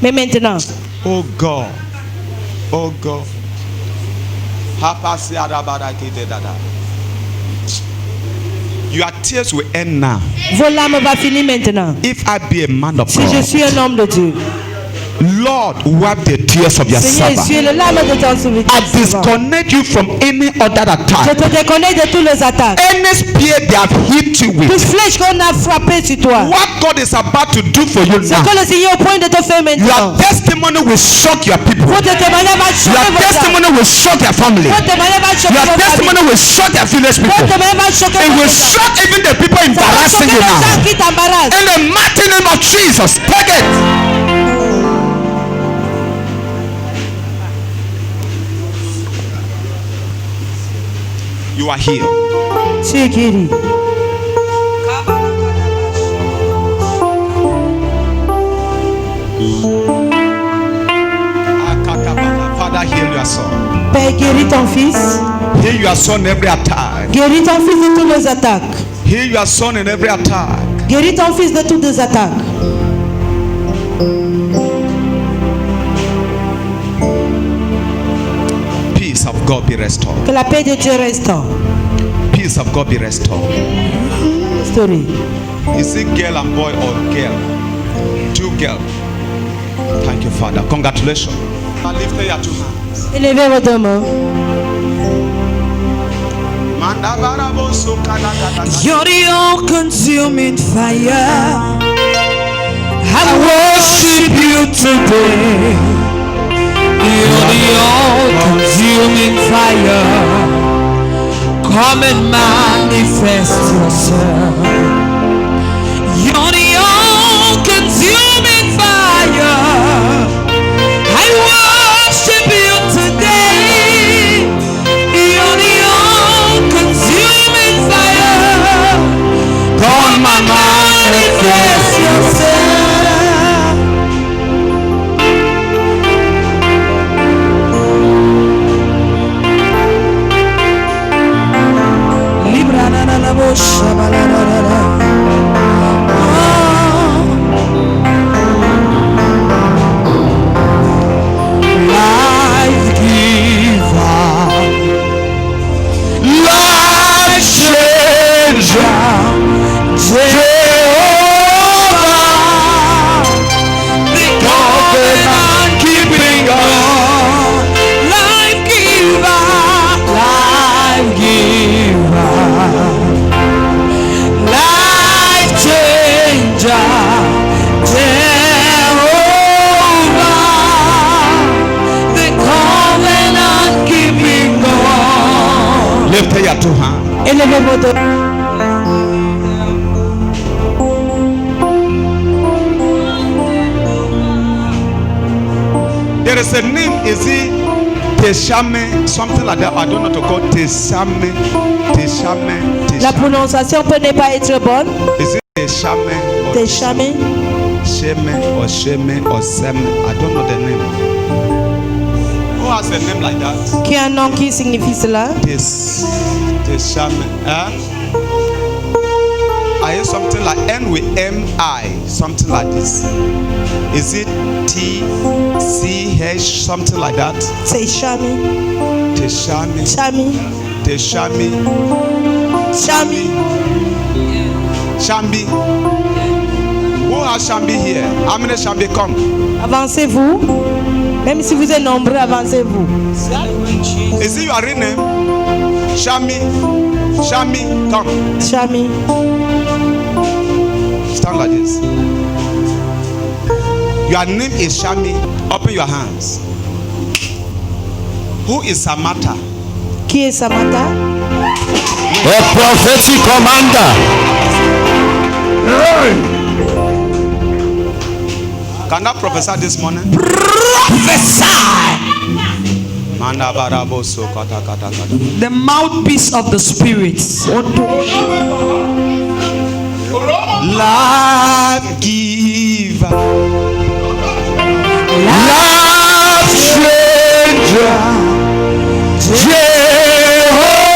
Mais maintenant, oh God, your tears will end now. vos larmes vont finir maintenant. If I be a man of Si je God, suis un homme de Dieu, Lord, wipe the tears of your Seigneur, servant. essuie les larmes de ton I serviteur. disconnect you from any other Je attack. te déconnecte de tous les attaques. Any spear they have hit you with. Toute flèche qu'on a frappée sur toi. What God is about to do for you Ce now. que le Seigneur est au point de te faire maintenant. Your testimony will shock your people. Votre témoignage va choquer Your vos âmes. testimony will shock your family. Votre témoignage va choquer Your vos familles. testimony will shock your village people. Votre témoignage va choquer It vos will âmes. shock even the people Ça va embarrassing choquer you les gens now. qui t'embarrassent. In the mighty name of Jesus, take it. You are healed. Tu es guéri. Father, heal your son. Père, guéris ton fils. Heal your son in every attack. Guéris ton fils de toutes les attaques. Heal your son in every attack. Guéris ton fils de toutes les attaques. Peace of God be restored. Que la paix de Dieu restaure. Peace of God be restored. Story. Is it girl and boy or girl? Two girls. Thank you, Father. Congratulations. Now lift your two hands. Élevez vos deux mains. You're the all-consuming fire. I worship you today. You're the all-consuming fire. Come and manifest yourself. You're the all-consuming fire. I worship you today. You're the all-consuming fire. Come and manifest yourself. Libra na na na bo shabala na na na. Life giver, life changer, Jehovah, the covenant keeping God, life giver, life changer, Jehovah, the covenant keeping God. Lift your two hands. Élevez vos deux. There is a name, is it Teshame, something like that? I don't know to call Teshame. La prononciation peut ne pas être bonne. Is it Teshame or T'es jamais. Sheme or Sheme or Seme? I don't know the name. Who has a name like that? Qui a un nom qui signifie cela? Teshame. I hear something like N with M-I, something like this. Is it T-C-H, something like that? C'est Chami. Teshame. Chami. Teshame. Chami. Shambi. Who has Shambi here? How many Shambi come? Avancez-vous. Même si vous êtes nombreux, avancez-vous. Is it your real name? Shami. Shami, come. Chami. Stand like this. Your name is Shami. Open your hands. Who is Samantha? Qui est Samantha? A prophetic commander. Can I prophesy this morning? Prophesy. The mouthpiece of the Spirit. Life giver, Life changer. Jehovah,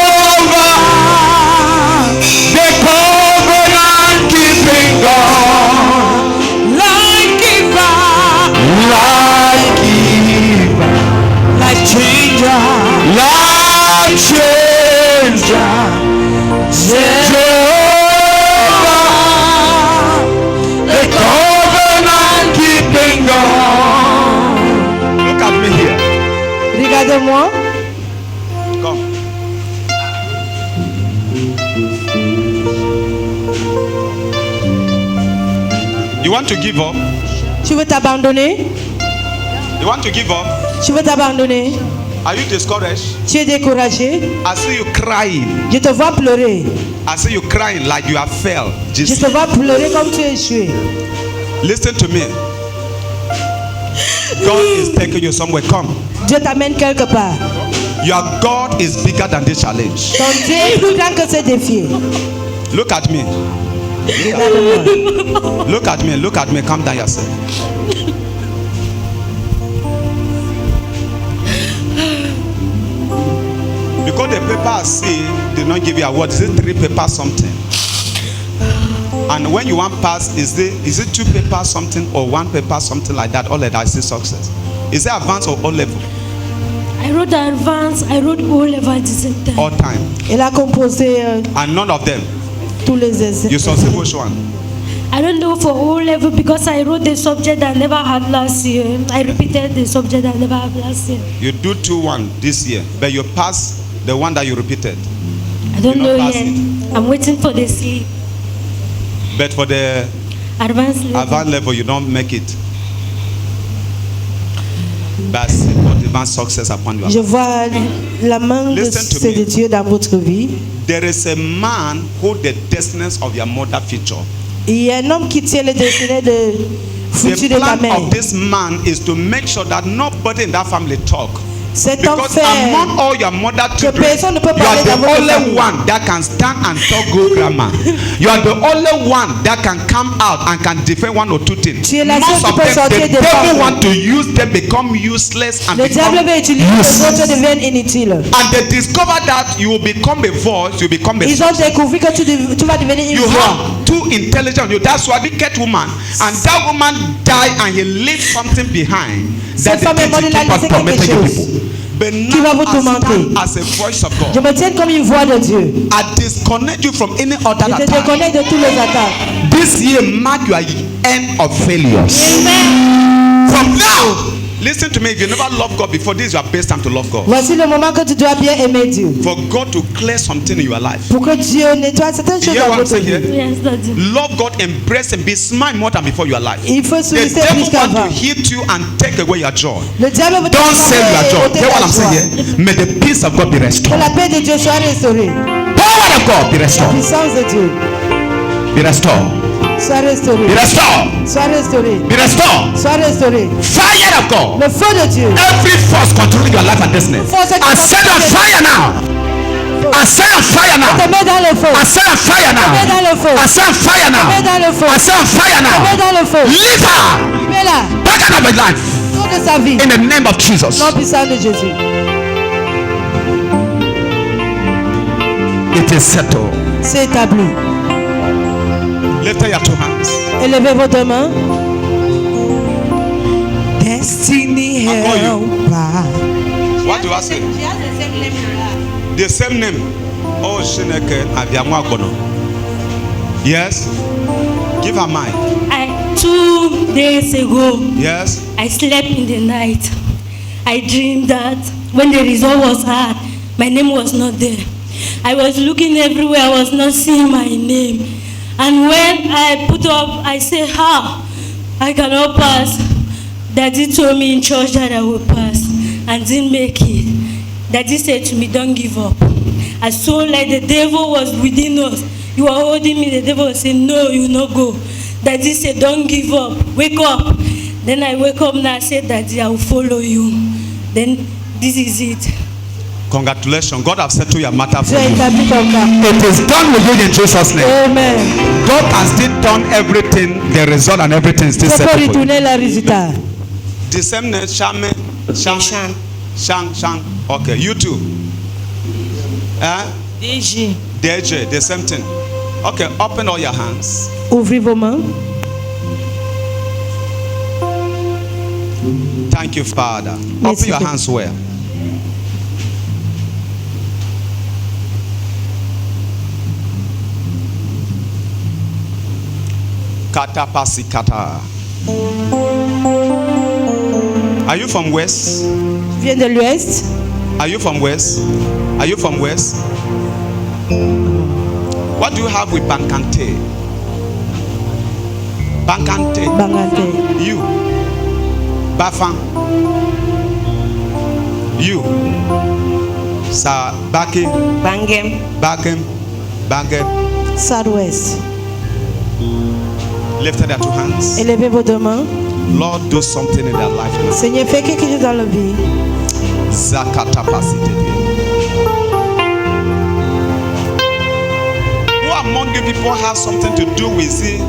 the covenant keeping God. Life giver. Life giver. Life changer. Life changer. Jehovah, the covenant keeping God. look at me here. Regardez-moi. Come. You want to give up? Tu veux t'abandonner? You want to give up? Tu veux t'abandonner? Are you discouraged? Tu es découragé? I see you crying. Je te vois pleurer. I see you crying like you have failed. Je Just te vois pleurer comme tu as échoué. listen to me. God is taking you somewhere. Come. Dieu t'amène quelque part. Your God is bigger than this challenge. Ton Dieu est plus grand que ces défis. Look at me. Regarde-moi. Look at me. Look at me. Calm down yourself. Because the paper I see did not give you a word. Is it 3 paper something? And when you want pass, is it 2 paper something or 1 paper something like that? All that I see success. Is it advanced or O level? I wrote the advance, I wrote O level at the same time. All time. Il a composé And none of them. tous les essais. You succeed which one? I don't know for O level because I wrote the subject I never had last year. I repeated the subject I never had last year. You do 2-1 this year, but you pass the one that you repeated. I don't You know not pass yet. it. I'm waiting for the C. But for the Advanced level. advanced level, you don't make it. But see what divine success upon you. Je vois la main de, Listen to c'est me. de Dieu dans votre vie. There is a man who the destinies of your mother feature. Il y a un homme qui tient le destin de foutu The de ta plan mère. of this man is to make sure that nobody in that family talk. Cet homme Because fait among all your mother children, personne ne peut you are parler the dans votre only famille. one that can stand and talk good grammar. You are the only one that can come out and can defend 1 or 2 things. Tu es la Most seule qui of peut them, sortir the des devil forces. want to use them, become useless and Le become diable va utiliser les autres deviennent inutiles. and they discover that you will become a voice, you become a Ils ont découvert que tu vas devenir une you voix. have too intelligent you. That's why wicked woman and that woman died and he left something behind that Cette femme est morte, the elle a thing to laissé keep on quelque tormenting you chose. people. But Qui va now vous I tourmenter. stand as a voice of Je God. me tiens comme une voix de Dieu. I disconnect you from any other Je te attack. déconnecte de tous les attaques. This year mark your end of failures. From now, listen to me. If you never loved God before, this is your best time to love God. Voici le moment que tu dois bien aimer Dieu. For God to clear something in your life. Pour que Dieu nettoie certaines You choses hear dans what I'm votre saying vie. here? Yes, Daddy. Love God, embrace and be smart more than before your life. Il faut The solliciter devil plus want qu'avant. to hit you and take away your joy. Le diable veut te Don't sell your tromper et joy. ôter Hear what ta I'm joie. saying here? May the peace of God be Que restored. la paix de Dieu soit restaurée. Power of God be La restored. puissance de Dieu Be restored. soit restaurée. Be restored. Soit restaurée. Be restored. Soit restaurée. Fire of God. Le feu de Dieu. Every force controlling your life and destiny. Force qui I set on fire now. I set on fire Te now. mets dans le feu. I set on fire Te mets now. dans le feu. I set on fire Te mets now. dans le feu. I set on fire Te mets now. dans le feu. Leave her. Mets-la. Back out of my life. Sors de sa vie. In the name of Jesus. Nom puissant de Jésus. It is settled. C'est établi. Lift your 2 hands. Élevez vos 2 mains. Destiny I call you. helper. What do I say? The same name. Oh, Shineke Abiamwa Gono. Yes. Give her mine. 2 days ago, Yes. I slept in the night. I dreamed that when the result was hard, my name was not there. I was looking everywhere, I was not seeing my name. And when I put up, I said, how? I cannot pass. Daddy told me in church that I would pass and didn't make it. Daddy said to me, don't give up. I saw like the devil was within us. You are holding me. The devil was saying, no, you will not go. Daddy said, don't give up. Wake up. Then I wake up now. I said, Daddy, I will follow you. Then this is it. Congratulations. God has settled your matter for Tu as you. établi ton cas. It is done with you in Jesus' name. Amen. God can still turn everything, the result and everything is still Tu peux settled for you. retourner le résultat. The same name, Shang. Okay, you too. DJ. DJ, the same thing. Okay, open all your hands. Ouvrez vos mains. Thank you, Father. Merci. Open your hands well. Kata pasi kata. Are you from West? Tu viens de l'Ouest? Are you from West? Are you from West? What do you have with Bankante? Bankante. Bangante. You. Bafang. You. Sa Baki. Bangem. Bangem. Southwest. Lift up their two hands. Élevez vos deux mains. Lord, do something in their life now. Seigneur, fais quelque chose dans leur vie. Zakata pasite. Who among you people have something to do with it?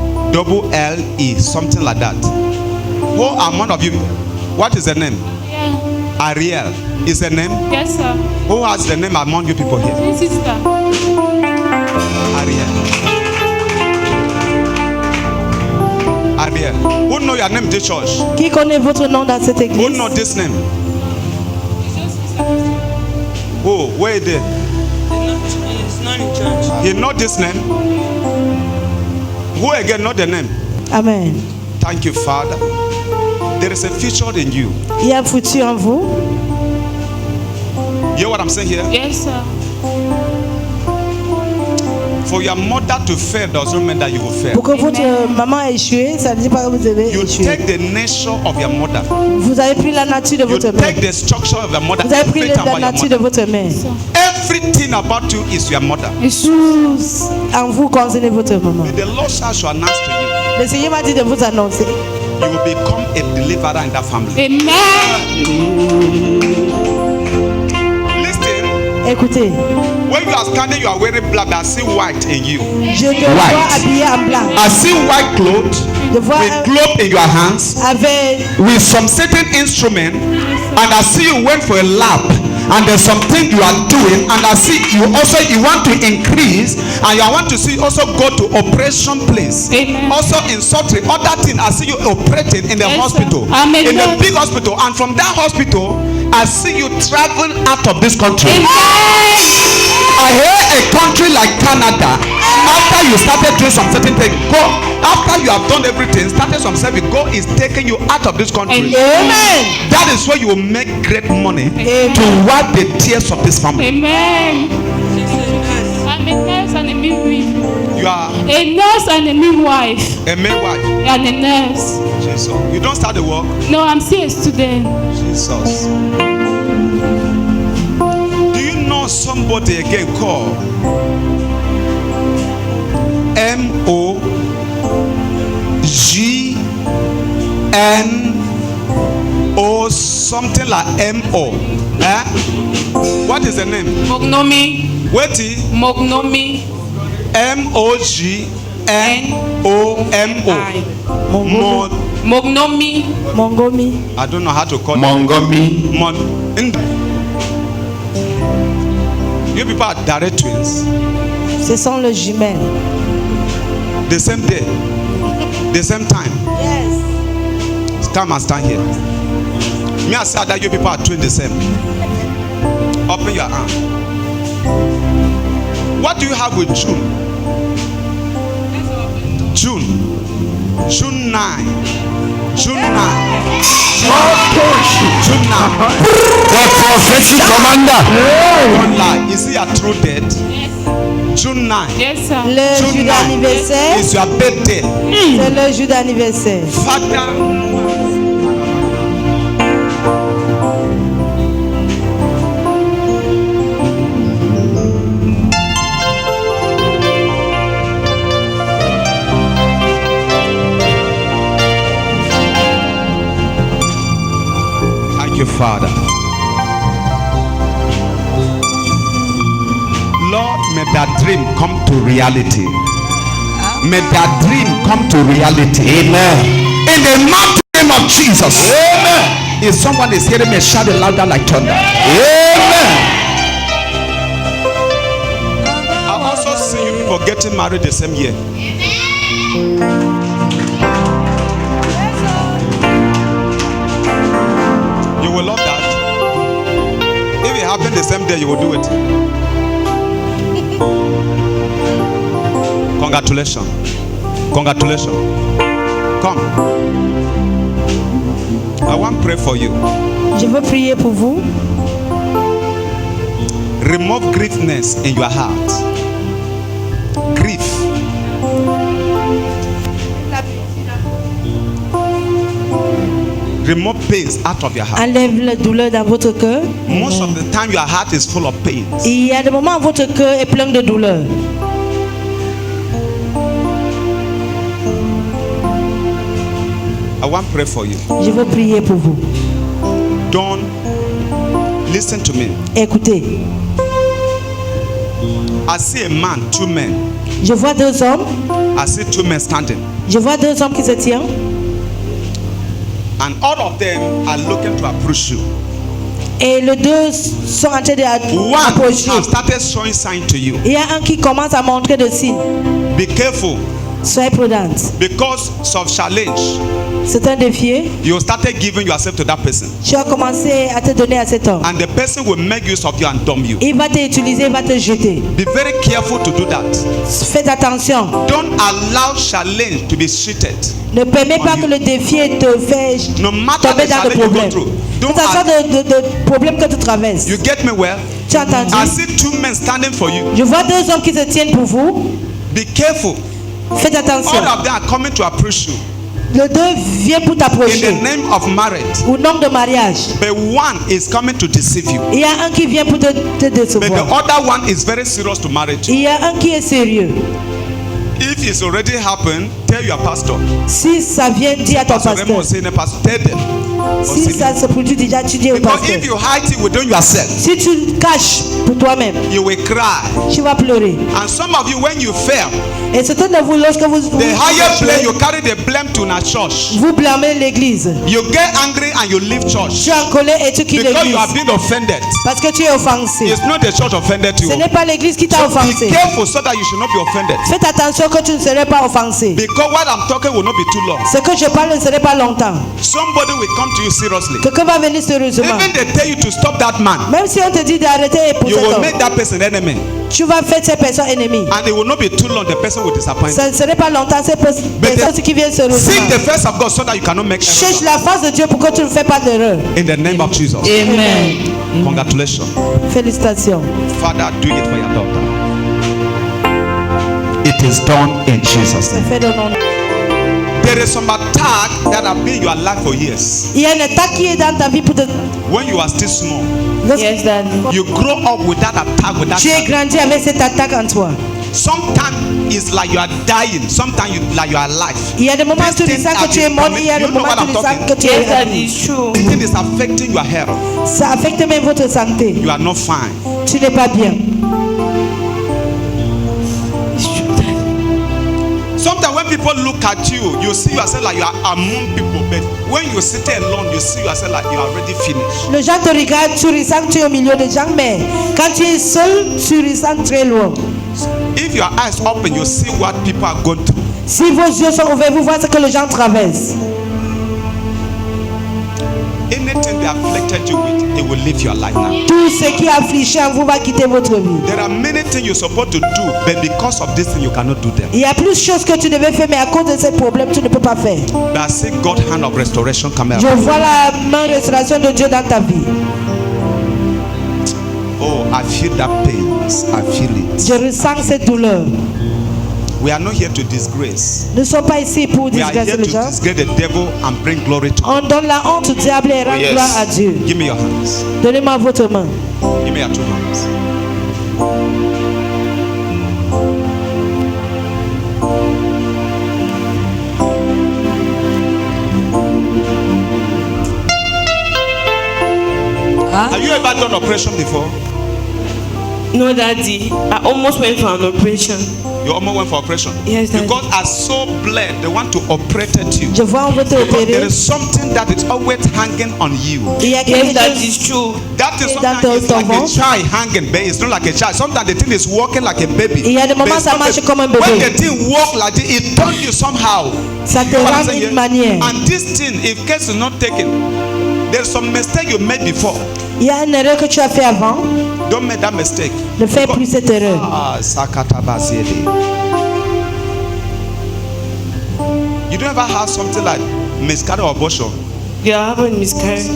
ARIELE, something like that. Who among of you? What is the name? Ariel is the name? Yes, sir. Who has the name among you people here? My sister. Ariel. Who know your name, this church? Qui connaît votre nom dans cette église? Who know this name? Who? Where is it? It's not in church. You know this name? Who again know the name? Amen. Thank you, Father. There is a future in you. Il y a un futur en vous. You hear what I'm saying here? Yes, sir. For your mother to fail doesn't mean that you will fail. Pour que votre maman ait échoué, ça ne dit pas que vous devez You échouer. take the nature of your mother. Vous avez pris la nature de You votre mère. take the structure of your mother. Vous avez pris Everything la about your nature de mother. votre mère. Everything about you is your mother. Tout en vous concerne votre maman. The Lord shall announce to you. Le Seigneur m'a dit de vous annoncer. You will become a deliverer in that family. Amen. Listen. Écoutez. When you are standing, you are wearing black. I see white in you. Je te vois habillé en blanc. I see white clothes with globe in your hands, avec with some certain instrument, and I see you went for a lap. And there's something you are doing, and I see you also you want to increase, and you want to see also go to operation place. Amen. Also in surgery, other thing I see you operating in the hospital, in the big hospital, and from that hospital I see you travel out of this country. I hear a country like Canada. After you started doing some certain things, go. After you have done everything, started some service, go is taking you out of this country. Amen. That is where you will make great money to wipe the tears of this family. Amen. I'm a nurse and a midwife. You are A nurse and a midwife. a midwife. And a nurse. Jesus. You don't start the work. No, I'm still a student. Jesus. Do you know somebody again called MOGNO, something like MO? What is the name? Mognomi. Wait. Mognomi. MOGNOMO. Mognomi. Mongomi. I don't know how to call it. Mongomi. You people are direct twins. Ce sont les jumelles. The same day, the same time. Yes. Come and stand here. Me and say that you people are twins the same. Open your hand. What do you have with June? June 9. June 9. The prophetic commander. Don't lie. Is he a true dead? June 9. Yes, sir. Le jour June 9 d'anniversaire, is your birthday. c'est le jour d'anniversaire. Father, thank you, Father. Lord, may that dream come to reality. May that dream come to reality. Amen. In the mighty name of Jesus. Amen. If someone is hearing me, shout it louder like thunder. Amen. I also see you people getting married the same year. You will love that. If it happened the same day, you will do it. Congratulations. Congratulations. Come. I want to pray for you. Je veux prier pour vous. Remove griefness in your heart. Grief. Remove pains out of your heart. Enlève la douleur dans votre cœur. Most of the time, your heart is full of pains. Il y a des moments où votre cœur est plein de douleur. I want to pray for you. Je veux prier pour vous. Don't listen to me. Écoutez, I see a man, two men. je vois deux hommes. I see two men standing. Je vois deux hommes qui se tiennent. And all of them are looking to approach you. Et les deux sont en train One d'approcher. have started showing sign to you. Il y a un qui commence à montrer des signes. Be careful. Soyez prudente. Because of challenge, C'est un défi. you started giving yourself to that person. Tu as commencé à te donner à cet homme. And the person will make use of you and dump you. Il va t'utiliser, il va te jeter. Be very careful to do that. Faites attention. Don't allow challenge to be cheated. Ne permets pas que le défi te fait No matter tomber the dans le challenge you go problème. through. Tout Don't ça de problèmes que tu traverses. You get me well? Tu as entendu? I see two men standing for you. Je vois deux hommes qui se tiennent pour vous. Be careful. Faites attention. All of them are coming to approach you. Les deux viennent pour In t'approcher. the name of marriage. Au nom de mariage. But one is coming to deceive you. Il y a un qui vient pour te But the décevoir. other one is very serious to marriage. Il y a un qui est sérieux. If it's already happened, tell your pastor. Si ça vient, dis à ton Pastor Remo pasteur. was saying, pastor, tell them. Si ça se produit déjà, tu dis au Because pasteur. if you hide it within yourself, Si tu caches pour toi-même, you will cry. tu vas pleurer. And some of you, when you fail, Et certains de vous, lorsque vous the higher blame, you carry the blame to a church. vous blâmez l'église. You get angry and you leave church. Tu es en colère et tu quittes Because l'église. you have been offended. Parce que tu es offensé. It's not the church offended you. Ce n'est pas l'église qui t'a So be offensé. careful so that you should not be offended. Faites attention que tu ne serais pas offensé. Because what I'm talking will not be too long. Ce que je parle ne serait pas longtemps. Somebody will come to you seriously. Quelqu'un va venir sérieusement. Even they tell you to stop that man, Même si on te dit d'arrêter pour you cet will homme, make that person enemy. tu vas faire cette personne ennemie. And it will not be too long, the person will disappoint. Ça ne serait pas longtemps cette personne qui vient sérieusement. Seek the face of God so that you cannot make Cherche error. la face de Dieu pour que tu ne fais pas d'erreur. In the name of Jesus. Amen. Congratulations. Félicitations. Father, do it for your daughter. It is done in Jesus' name. Fais le nom. There is some attack that have been in your life for years. Il y a une attaque qui est dans ta vie pour te... When you are still small, Yes, Daddy. you grow up with that attack, with that. Tu es grandi avec cette attaque en toi. Sometimes it's like you are dying. Sometimes you like you are alive. Il y a des moments où tu This thing sens que has tu es been mort. coming- Il y a des you know moments what où tu I'm sens talking? que tu Yes, es Daddy, it's true. The thing is affecting your health. Ça affecte même votre santé. You are not fine. Tu n'es pas bien. Sometimes when people look at you, you see yourself like you are among people. But when you sit alone, you see yourself like you are already finished. Les gens te regardent, tu ressens que tu es au milieu des gens, mais quand tu es seul, tu ressens très loin. If your eyes open, you see what people are going through. Si vos yeux sont ouverts, vous voyez ce que les gens traversent. Anything they afflicted you with, it will leave your life now. Tout ce qui afflige en vous va quitter votre vie. There are many things you're supposed to do, but because of this thing, you cannot do them. Il y a plus de choses que tu devais faire, mais à cause de ces problèmes, tu ne peux pas faire. But I see God's hand of restoration come out. Je vois la main restauration de Dieu dans ta vie. Oh, I feel that pains. I feel it. Je ressens cette douleur. We are not here to disgrace. Nous ne sommes pas ici pour We are here disgracer to les gens. disgrace the devil and bring glory to On donne la honte au diable et Oh, rend gloire à Dieu. Give me your hands. Donnez-moi votre main. Give me your 2 hands. Have you ever done operation before? No, Daddy. I almost went for an operation. You almost went for operation. Yes, Daddy. Because I saw blood, they want to operate you. Je vois on veut te Because there opérer. is something that is always hanging on you. Il y a quelque Yes, that chose. is true. That is Dans sometimes ton- it's like ton a ventre. child hanging, but it's not like a child. Sometimes the thing is walking like a baby. Il y a des moments But it's ça not marche a- comme un When bébé. the thing walk like this, it turn you somehow. Ça te You know what I'm rend saying d'une here? manière. And this thing, if case is not taken, there's some mistake you made before. Il y a une erreur que tu as fait avant. Don't make that mistake. Ne fais plus cette erreur. Ah, Sakatabaziede. You don't ever have something like miscarriage or abortion? Yeah, I haven't miscarried.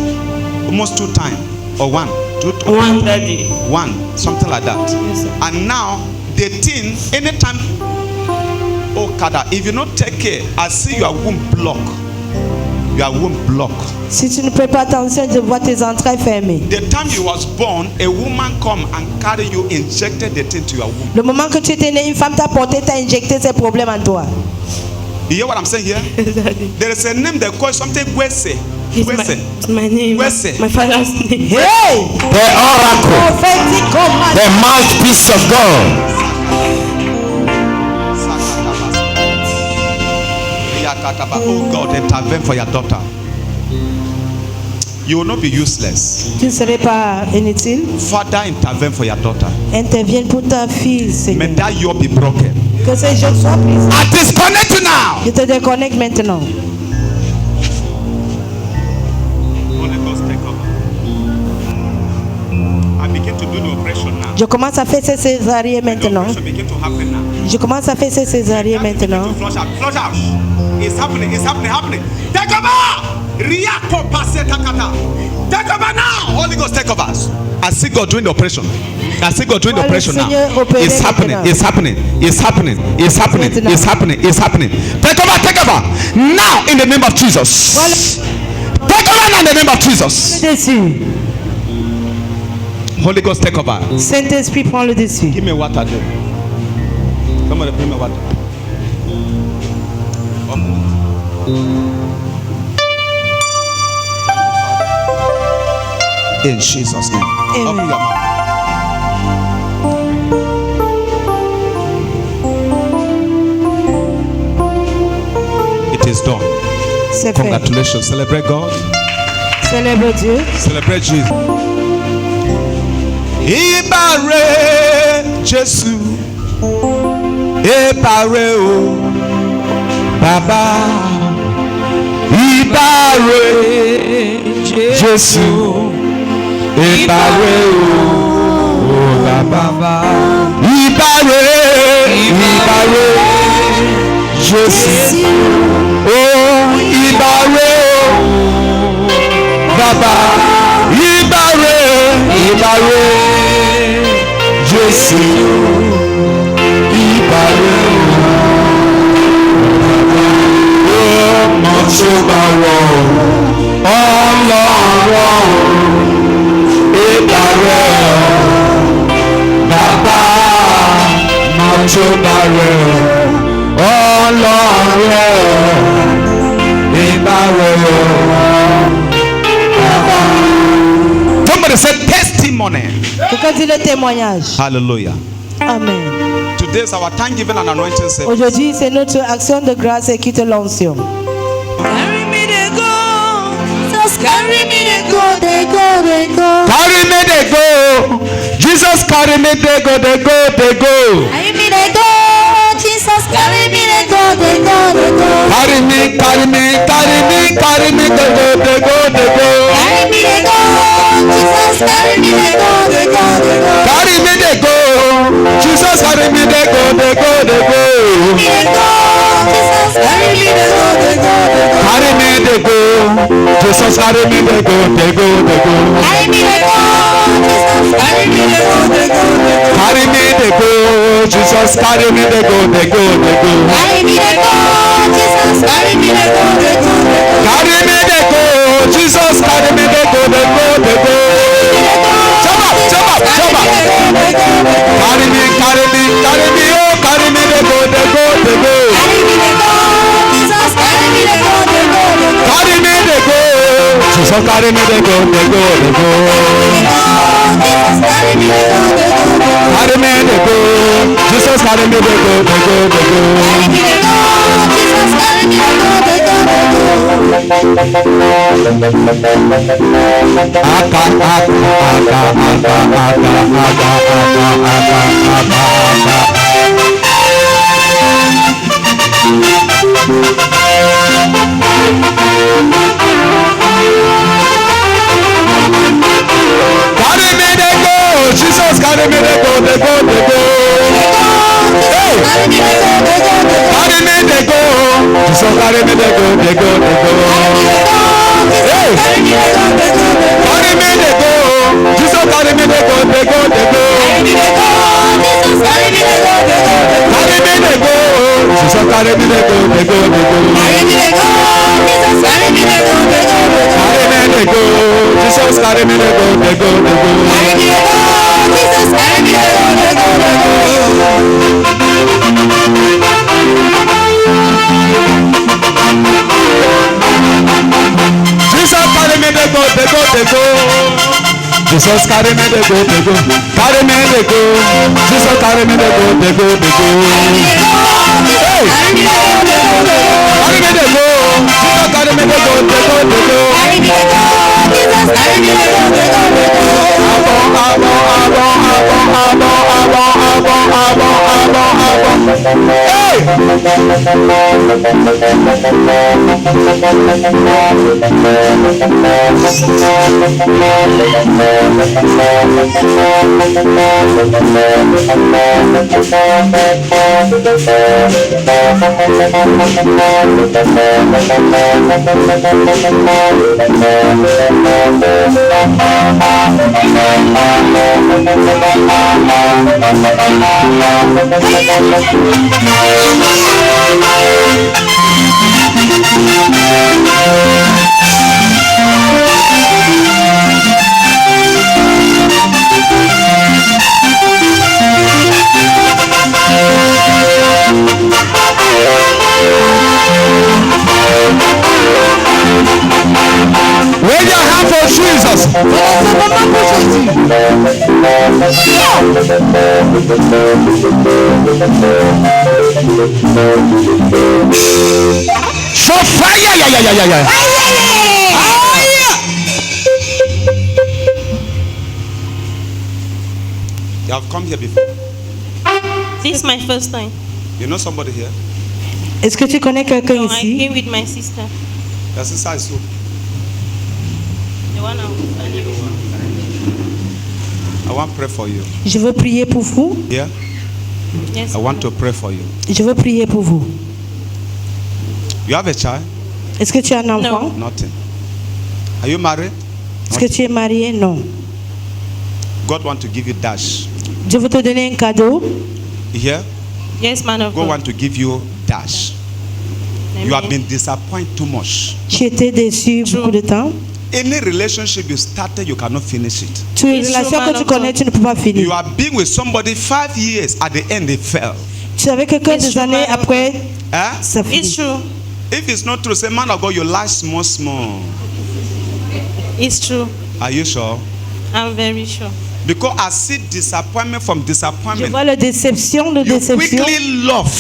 Almost 2 times or 1, 2, One, Daddy. 1, something like that. Yes, sir. And now the thing, anytime, oh Kada, if you not take care, I see your womb block. Your womb block. Si tu ne fais pas attention, je vois tes entrailles fermées. The time you was born, a woman come and carry you, injected the thing to your womb. Le moment que tu étais né, une femme t'a porté, t'a injecté ces problèmes en toi. You hear what I'm saying here? Daddy. There is a name they call something Gwese. It's Gwese. my name. Wese. My father's name. Hey! The oracle, Prophétique commande. the mouthpiece of God. Oh God, intervene for your daughter. You will not be useless. Tu ne serais pas inutile. Father, intervene for your daughter. Intervienne pour ta fille, May Seigneur. that yoke be broken. Que ces jeunes soient brisés. I disconnect you now. Je te déconnecte maintenant. Holy Ghost, take over. I begin to do the operation now. Je commence à faire ces césariennes The maintenant. operation begin to happen now. Je commence à faire ces césariennes maintenant. Flush out, flush out. It's happening, it's happening, happening. Take over! Riako pase takata. Take over now! Holy Ghost, take over. I see God doing the operation. I see God doing the operation now. It's happening, it's happening, it's happening, it's happening, it's happening, it's happening. Take over, take over. Now in the name of Jesus. Take over now in the name of Jesus. Dessus. Holy Ghost, take over. Saint-Esprit, prends le dessus. Give me water there. Somebody bring me water. In Jesus' name. Open Amen. your mouth. It is done. C'est fait. Congratulations. Celebrate God. Célèbre Dieu. Celebrate Jesus. Ibare Jesu. Ibare o. Baba. Ibare Jesu. Ibare o. Baba. Ibare. Ibare Jesu. Oh, Ibare o. Baba. Ibare. Ibare Jesu. Ibare o. Ọmọ tó bá wọ̀ Ọlọ́run Ibare o. Bàbá ọmọ tó bá wọ̀ Ọlọ́run Ibare o. Somebody said testimony. Quelqu'un dit le témoignage. Hallelujah. Amen. Today is our Thanksgiving and anointing service. Aujourd'hui, c'est notre action de grâce et quitte l'onction. Carry me to go. Just carry me to go. They go, they go. Carry me, they go. Jesus, carry me, they go, they go, they go. Carry me, they go. Jesus, carry me, they go, they go, they go. Carry me, carry me, carry me, carry me, they go, they go, they go. Carry me, they go. Jesus, carry me, they go, they go, they go. Carry me, they go. Jesus, carry me, they go, they go, they go. They go. Carry me they go. Jesus carry me they go. They go. Carry me they go. Carry me they go. Jesus carry me they go. They go. Carry me they go. Jesus carry me they go. Carry me they go. Jesus carry me they go. They go. Jump up. Carry me, oh, carry me they go. Carry me they go. Jesus carry me they go. Carry me they go. Jesus carry me they go. Jesus carry me they go. Carry me they go. Jesus carry me they go. Carry me they go. Jesus carry me they go. Carry me they go. Jesus carry me they go. Hey. Carry me they go. Jesus carry me they go. Hey. Carry me they go. Jesus carry me they go. Carry me they go. Jesus carry me they go. Jesus carry me they go. Jesus carry me they go. Jesus carry me they go. Carry me they go. Jesus carry me they go. Hey. Carry me they go. Jesus carry me they go. Wave your hand for Jesus. So fire, yeah. You have come here before. This is my first time. You know somebody here? Est-ce que tu connais quelqu'un No, I ici? came with my sister. Your sister is who? The one I was telling you. I want to pray for you. Je veux prier pour vous. Yeah? Yes. I want to pray for you. Je veux prier pour vous. You have a child? Est-ce que tu as un enfant? Nothing. Are you married? Est-ce que tu es marié? Non. God want to give you dash. Dieu veut te donner un cadeau. You hear? Yes, man of God God. want to give you dash. Amen. You have been disappointed too much. Tu étais déçu beaucoup de temps. Any relationship you started, you cannot finish it. Tu une It's relation true, man que tu of connais, God. tu ne peux pas finir. You have been with somebody 5 years. At the end, they fell. Tu savais quelqu'un It's des true, années man of après, Eh? ça It's finit. true. If it's not true, say, man of God, you lie small. It's true. Are you sure? I'm very sure. Because I see disappointment from Je disappointment. vois la déception de You déception. quickly love.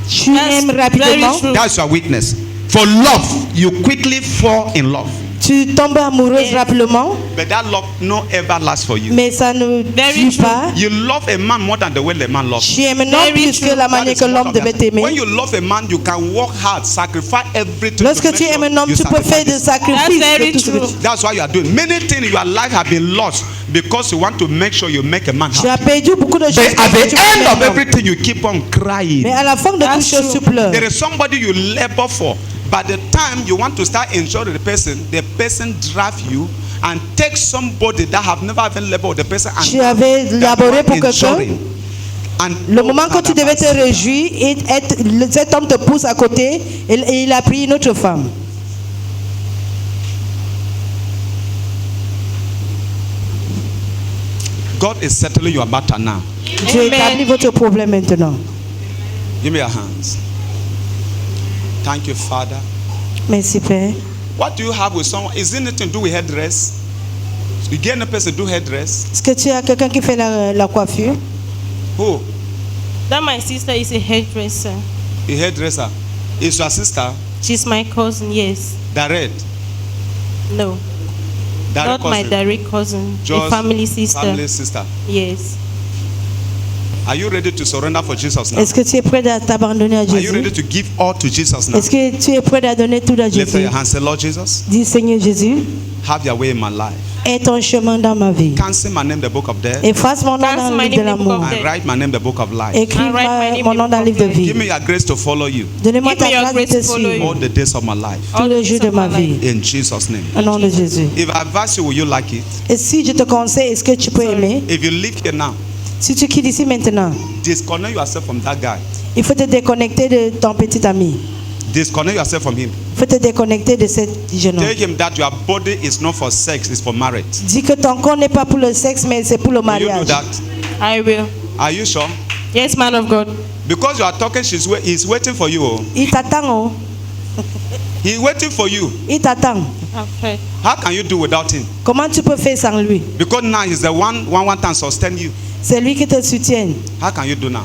Tu That's aimes very rapidement. true. That's your weakness. For love, you quickly fall in love. Tu tombes amoureuse rapidement, but that love no ever lasts for you. mais ça ne dure pas. You love a man more than the way the man loves Tu you. aimes un homme plus que la manière que l'homme devait t'aimer. When you love a man, you can work hard, sacrifice everything. Lorsque tu aimes un homme, tu peux faire des sacrifices. de tout ce que tu- That's why you are doing. Many things in your life have been lost because you want to make sure you make a man Tu as happy. perdu beaucoup de choses. But at parce que the tu veux end faire of un homme. everything, you keep on crying. Mais à la fin de toute chose, tu pleures. There is somebody you labor for. By the time you want to start enjoying the person drive you and take somebody that have never even labored with the person and Tu avais laboré pour quelqu'un. enjoying. And Le moment que tu devais te réjouir, cet homme te pousse à côté et il a pris une autre femme. God is settling your matter now. Tu établis votre problème maintenant. Give me your hands. Thank you, Father. Merci, Père. What do you have with someone? Is it anything to do with headdress? You get a person to do headdress? Est-ce que tu as quelqu'un qui fait la coiffure? Who? That my sister is a hairdresser. A hairdresser. Is your sister? She's my cousin, yes. Direct. No. Direct Not my cousin. direct cousin. Just a family sister. Family sister. Yes. Are you ready to surrender for Jesus now? Est-ce que tu es prêt à t'abandonner à Are you Jésus? ready to give all to Jesus now? Est-ce que tu es prêt à donner tout à Lift up Jésus? your hands. Say, Lord Jesus, Dis, Seigneur Jésus, have your way in my life. aie ton chemin dans ma vie. Cancel my name, the book of death. Efface mon nom dans le livre de l'amour. And write my name, the book of life. Écris mon nom dans le livre de vie. Give me your grace to follow you Donnez-moi ta grâce de te suivre all the days of my life. tous les jours de ma vie. In Jesus' name. Au nom de Jésus. If I advise you, will you like it? Et si je te conseille, est-ce que tu peux aimer? If you live here now, Si tu quittes ici maintenant, disconnect yourself from that guy. il faut te déconnecter de ton petit ami. Disconnect yourself from him. Il faut te déconnecter de cet jeune homme. Tell him that your body is not for sex, it's for marriage. Dis que ton corps n'est pas pour le sexe, mais c'est pour le Will you do mariage. that? I will. Are you sure? Yes, man of God. Because you are talking, he's waiting for you. Oh. Il t'attend, oh. He's waiting for you. Il t'attend. Okay. How can you do without him? Comment tu peux faire sans lui? Because now he's the one time sustain you. C'est lui qui te soutient. How can you do now?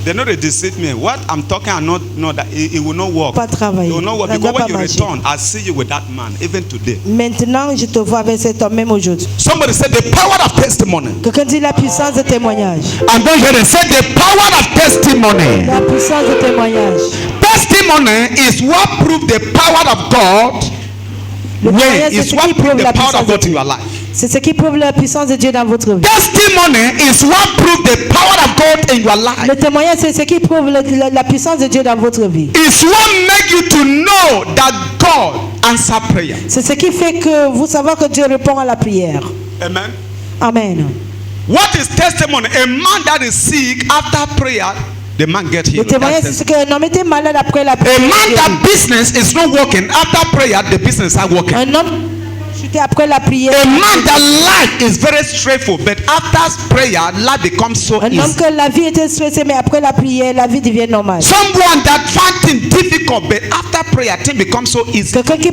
They know they deceive me. What I'm talking, I know that it will not work. Pas travailler. It will not work Ça ne because va when you pas marcher. return, I see you with that man even today. Maintenant, je te vois avec cet homme même aujourd'hui. Somebody said the power of testimony. Quelqu'un dit la puissance de témoignage. And don't hear it. Say the power of testimony. La puissance de témoignage. Testimony is what proves the power of God. Le When témoignage, c'est is ce what qui proves prouve the la power puissance of de God in Dieu. your life. C'est ce qui prouve la puissance de Dieu dans votre vie. Testimony is what proves the power of God in your life. Le témoignage, c'est ce qui prouve la puissance de Dieu dans votre vie. It's what make you to know that God answer prayer. C'est ce qui fait que vous savez que Dieu répond à la prière. Amen. Amen. What is testimony? A man that is sick after prayer, the man get Le healed. témoignage, That's c'est ce que un homme était malade après la A prière. man that business is not working after prayer, the business are working. Un homme chuté après la prière. A man that life is very straightful, but after prayer, life becomes so Un homme easy. que la vie était stressée, mais après la prière, la vie devient normale. Someone that find things difficult, but after prayer, things become so easy. Quelqu'un qui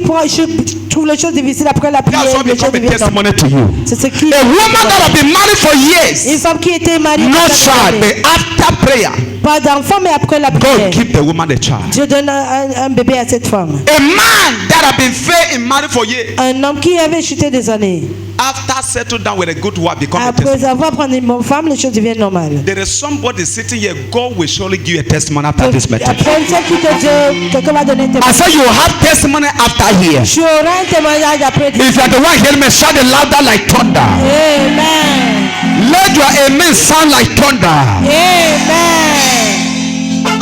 trouve les choses difficiles après la prière, That's what les choses become a deviennent normales. testimony to you. C'est ce qui. A woman that have been married for Une years, femme qui était mariée, no pendant des child, années. but after prayer, Pas d'enfant, mais après la prière, God give the woman a child. Dieu donne un bébé à cette femme. A man that have been fair in marriage for years, Un homme qui avait chuté des années. after settle down with a good wife, become a Après testimony. avoir pris une bonne femme, les choses deviennent normales. There is somebody sitting here. God will surely give you a testimony after this message. Après celle qui te dit, quelqu'un va donner un I témoignage. said you will have testimony after here. Tu auras un témoignage après. If you are the one hearing me, shout it louder like thunder. Amen. Let your amen sound like thunder. Amen.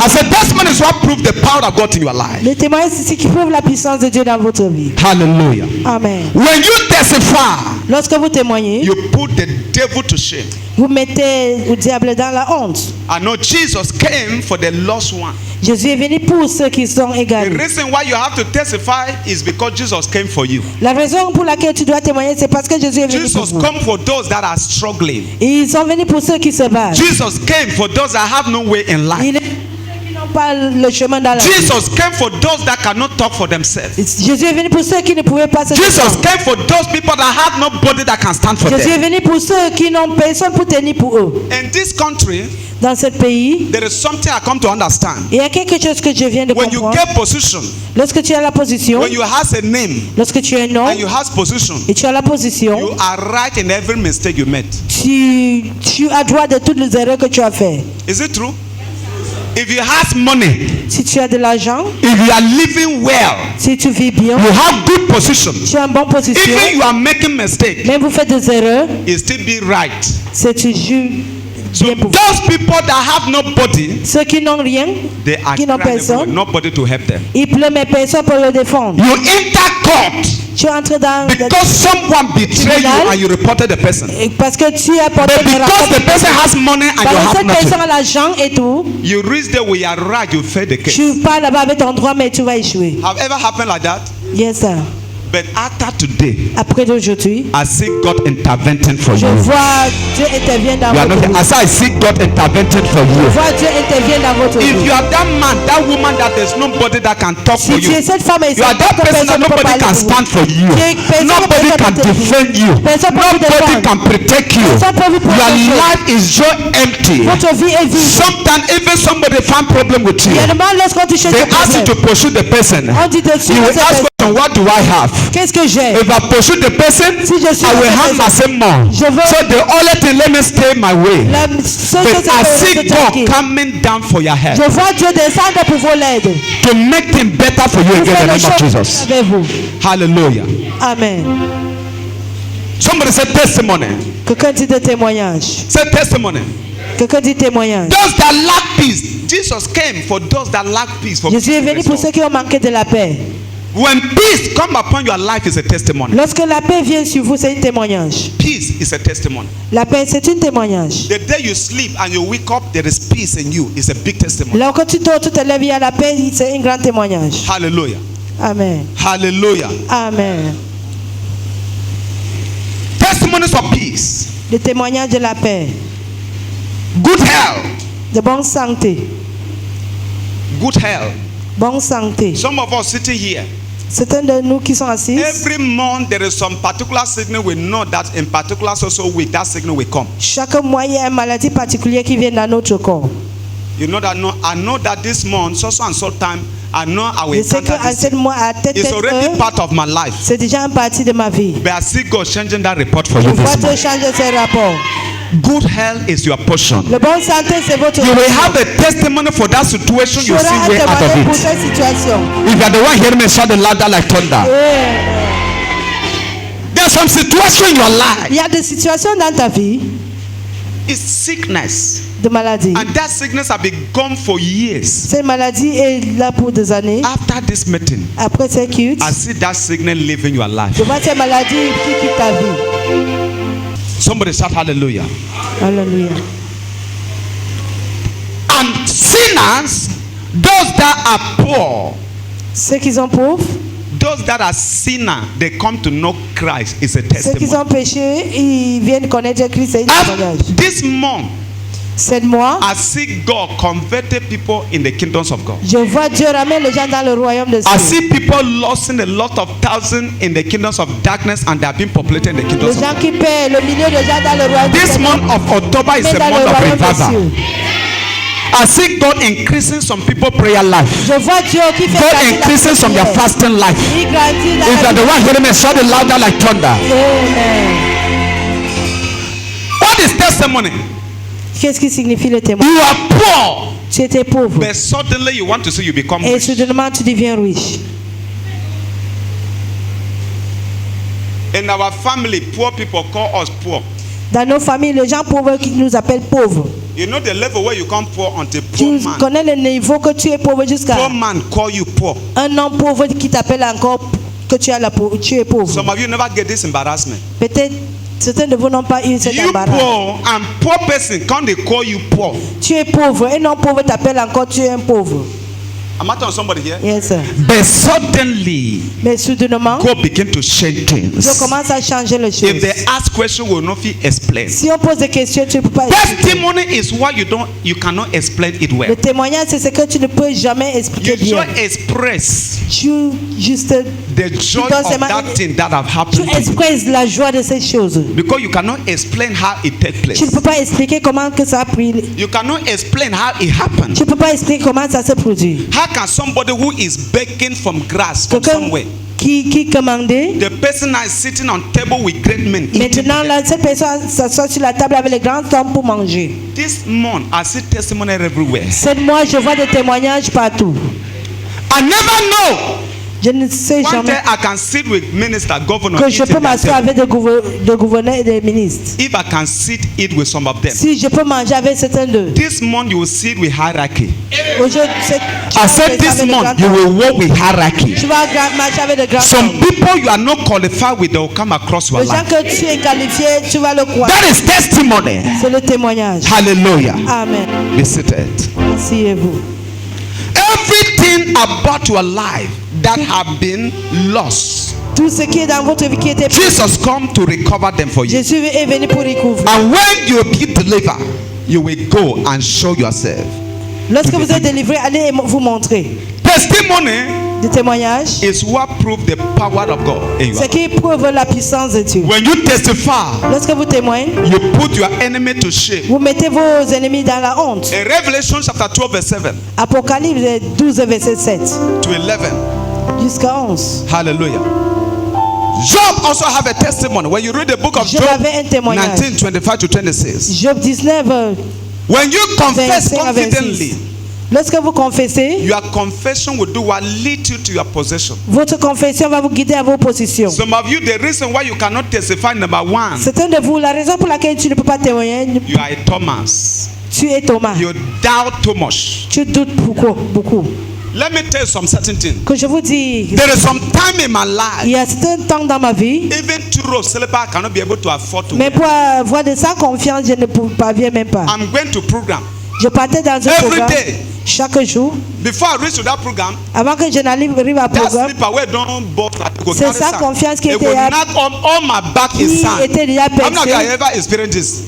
I said testimony is what proves the power of God in your life. Le témoignage, c'est ce qui prouve la puissance de Dieu dans votre vie. Hallelujah. Amen. When you testify, Lorsque vous témoignez, You put the devil to shame. vous mettez le diable dans la honte. I know Jesus came for the lost one. Jésus est venu pour ceux qui sont The égarés. reason why you have to testify is because Jesus came for you. La raison pour laquelle tu dois témoigner, c'est parce que Jésus est venu pour Jesus vous. come for those that are struggling. Ils sont venus pour ceux qui se battent. Jesus came for those that have no way in life. Ils n'ont pas le chemin dans la vie. Jesus came for those that cannot talk for themselves. Jésus est venu pour ceux qui ne pouvaient pas se Jesus défendre. came for those people that have nobody that can stand for Jésus est them. venu pour ceux qui n'ont personne pour tenir pour eux. In this country, Dans ce pays, there is something I come to understand. il y a quelque chose que je viens de When you comprendre. get position, Lorsque tu as la position, when you have a name lorsque tu as un nom and you have position, et tu as la position, you are right in every mistake you made. tu as droit de toutes les erreurs que tu as fait. Is it true? If you have money, Si tu as de l'argent, if you are living well, si tu vis bien, you have good position. tu as une bonne position, Even you are making mistake, même vous faites des erreurs, it still be right. c'est toujours So bien pour vous. those people that have nobody, Ceux qui n'ont rien, they are qui n'ont crying with personne, nobody to help them. ils pleurent mais personne pour le défendre. You enter court Tu entres dans because someone betrayed you and you reported the person. parce que tu as porté But because the person has money and you parce que have cette personne nothing, a l'argent et tout, you reach there with your right, you fail the case. tu pars là-bas avec ton droit mais tu vas échouer. Have ever happened like that? Yes, sir. But after today, Après d'aujourd'hui, I see God interventing for je you. vois Dieu intervient dans You are votre not, vie. I say I see God interventing for Je you. vois Dieu intervient dans votre If vie. you are that man, that woman that there's nobody that can talk Si for tu you, es cette femme et you are that person that nobody can stand for you. Nobody can defend you. Nobody can protect you. Your life is so empty. Votre vie est vide. Sometimes even somebody find problem with you. Également, lorsqu'on te cherche They des ask you problèmes, to pursue the person. on dit de You suivre will cette ask personne. question, what do I have? Qu'est-ce que j'ai? If I pursue the person, Si je suis I will cette have my personne, same more. je veux So the only thing, let me stay my way. la seule chose, But c'est I de see se God traquer. coming down for your head Je vois Dieu descendre pour vous l'aider. to make things better for you Pour again faire in the les name of choses Jesus. avec vous. Hallelujah. Amen. Somebody said testimony. Quelqu'un dit de témoignage. Say testimony. Quelqu'un dit témoignage. Those that lack peace. Jesus came for those that lack peace. For Jésus est venu pour ceux qui ont manqué de la paix. When peace come upon your life, is a testimony. Lorsque la paix vient sur vous, c'est un témoignage. Peace is a testimony. La paix, c'est un témoignage. The day you sleep and you wake up, there is peace in you. It's a big testimony. Là, quand tu dors, tu te lèves, il y a la paix, c'est un grand témoignage. Hallelujah. Amen. Hallelujah. Amen. Testimonies of peace. Le témoignage de la paix. Good health. De bonne santé. Good health. Bonne santé. Some of us sitting here. Certains de nous qui sont assis, Every month there is some particular sickness. We know that in particular so week that sickness will come. chaque mois, il y a une maladie particulière qui vient dans notre corps. You know that no, I know that this month, so and so time, I know I will Je sais encounter qu'à this. ce mois, à tête It's already part of my life. c'est déjà une partie de ma vie. But I see God changing that report for Je you vois this Dieu month. changer ses rapports. Good health is your portion. Le bonne santé, c'est votre You will have a testimony for that situation Tu you auras see un way out témoignage pour of it. cette situation. If you are the one hearing me, shout the louder like thunder. There's some situation in your life. Il y a des situations dans ta vie It's sickness. de maladie. And that sickness has been gone for years. Cette maladie est là pour des années. After this meeting, Après cette culte, I see that sickness living your life. je vois cette maladie qui quitte ta vie. Somebody shout hallelujah. Alléluia. And sinners, those that are poor, Ceux qui sont pauvres, those that are sinners, they come to know Christ. It's a ceux qui testimony. ont péché, ils viennent connaître Christ. C'est un témoignage. This month, Cette mois, I see God converted people in the kingdoms of God. je vois Dieu ramener les gens dans le royaume de I Dieu. see people losing a lot of thousands in the kingdoms of darkness and they have been populating the Les kingdoms of gens God. qui paient le milieu de gens dans le royaume de This Dieu. month of October is Mais a dans le month of royaume revival. de Dieu. I see God increasing some people prayer life. Je vois Dieu qui fait God grandir la increasing some their prière. fasting life. Il grandit dans If you la are the one hearing me, shout it louder like thunder. Amen. What is testimony? Qu'est-ce qui signifie le témoin? You are poor, Tu étais pauvre but suddenly you want to see you become et rich. soudainement tu deviens riche. In our family, poor people call us poor. Dans nos familles, les gens pauvres qui nous appellent pauvres. You know the level where you come poor until Tu poor man. connais le niveau que tu es pauvre jusqu'à Poor man call you poor. un homme pauvre qui t'appelle encore que tu es pauvre. Some of you never get this embarrassment. Peut-être certains de vous n'ont pas eu cet You embarras. poor and poor person, can't they call you poor? Tu es pauvre, un homme pauvre t'appelle encore tu es un pauvre. Am I talking to somebody here? Yes, sir. But suddenly, Mais soudainement, God began to change things. Dieu commence à changer les If choses. they ask question, we will not feel explain. Si on pose des questions, tu ne peux pas expliquer. Testimony is what you cannot explain it well. Le témoignage, c'est ce que tu ne peux jamais expliquer You bien. just express Tu juste the joy donnes of seulement- that thing that have tu happened to you. expresses la joie de ces choses. Because you cannot explain how it takes place. Tu ne peux pas expliquer comment que ça a pris. You cannot explain how it happened. Tu ne peux pas expliquer comment ça s'est produit. How can somebody who is begging from grass from Quelqu'un somewhere, qui commandait, the person is sitting on table with great men eating maintenant together. là, cette personne s'assoit sur la table avec les grands hommes pour manger. This month I see testimony everywhere. Cette mois, je vois des témoignages partout. I never know. Je ne sais One day jamais I can sit with minister, governor, que je eating peux their m'asseoir table. avec des gouverneurs et des ministres. If I can sit eat with some of them. Si je peux manger avec certains d'eux. This month you will sit with hierarchy. Aujourd'hui, I said this month you will walk with hierarchy. tu vas marcher avec des grands Some hommes. people you are not qualified with, they will come across your Les gens life. que tu es qualifié, tu vas le croire. That is testimony. C'est le témoignage. Hallelujah. Amen. Be seated. Asseyez-vous. Everything about your life that have been lost, Tout ce qui est dans votre vie qui était Jesus come to recover them for you. Jésus est venu pour recouvrir. And when you be delivered, you will go and show yourself. Lorsque vous êtes délivré, allez vous montrer. Testimony Le témoignage, is what proves the power of God in you. ce qui prouve la puissance de Dieu. When you testify, Lorsque vous témoignez, you put your enemy to shame. vous mettez vos ennemis dans la honte. In Revelation chapter 12 verse 7 Apocalypse 12, verset 7 to 11. jusqu'à 11. Hallelujah. Job also have a testimony. When you read the book of Job Job avait un témoignage. 19, 25 to 26. Job 19, When you confess 25 à 26. confidently, Lorsque vous confessez, your confession will do what lead you to your possession. votre confession va vous guider à vos positions. Some of you, the reason why you cannot testify, number one, Certains de vous, la raison pour laquelle tu ne peux pas témoigner, you are a Thomas. tu es Thomas. You doubt too much. Tu doutes beaucoup. Let me tell you some certain things. Que je vous dis, There is some time in my life, il y a certains temps dans ma vie, even two slipper I cannot be able to afford to mais wear. pour avoir de sa confiance, je ne parviens même pas. I'm going to program. Je partais dans un Every programme day. chaque jour. Before I reach to that program, Avant que je n'arrive à that programme, slipper where don't bought c'est sa confiance qui it était will là, knock on all my back qui is sand. était déjà I'm not gonna percé. ever experience this.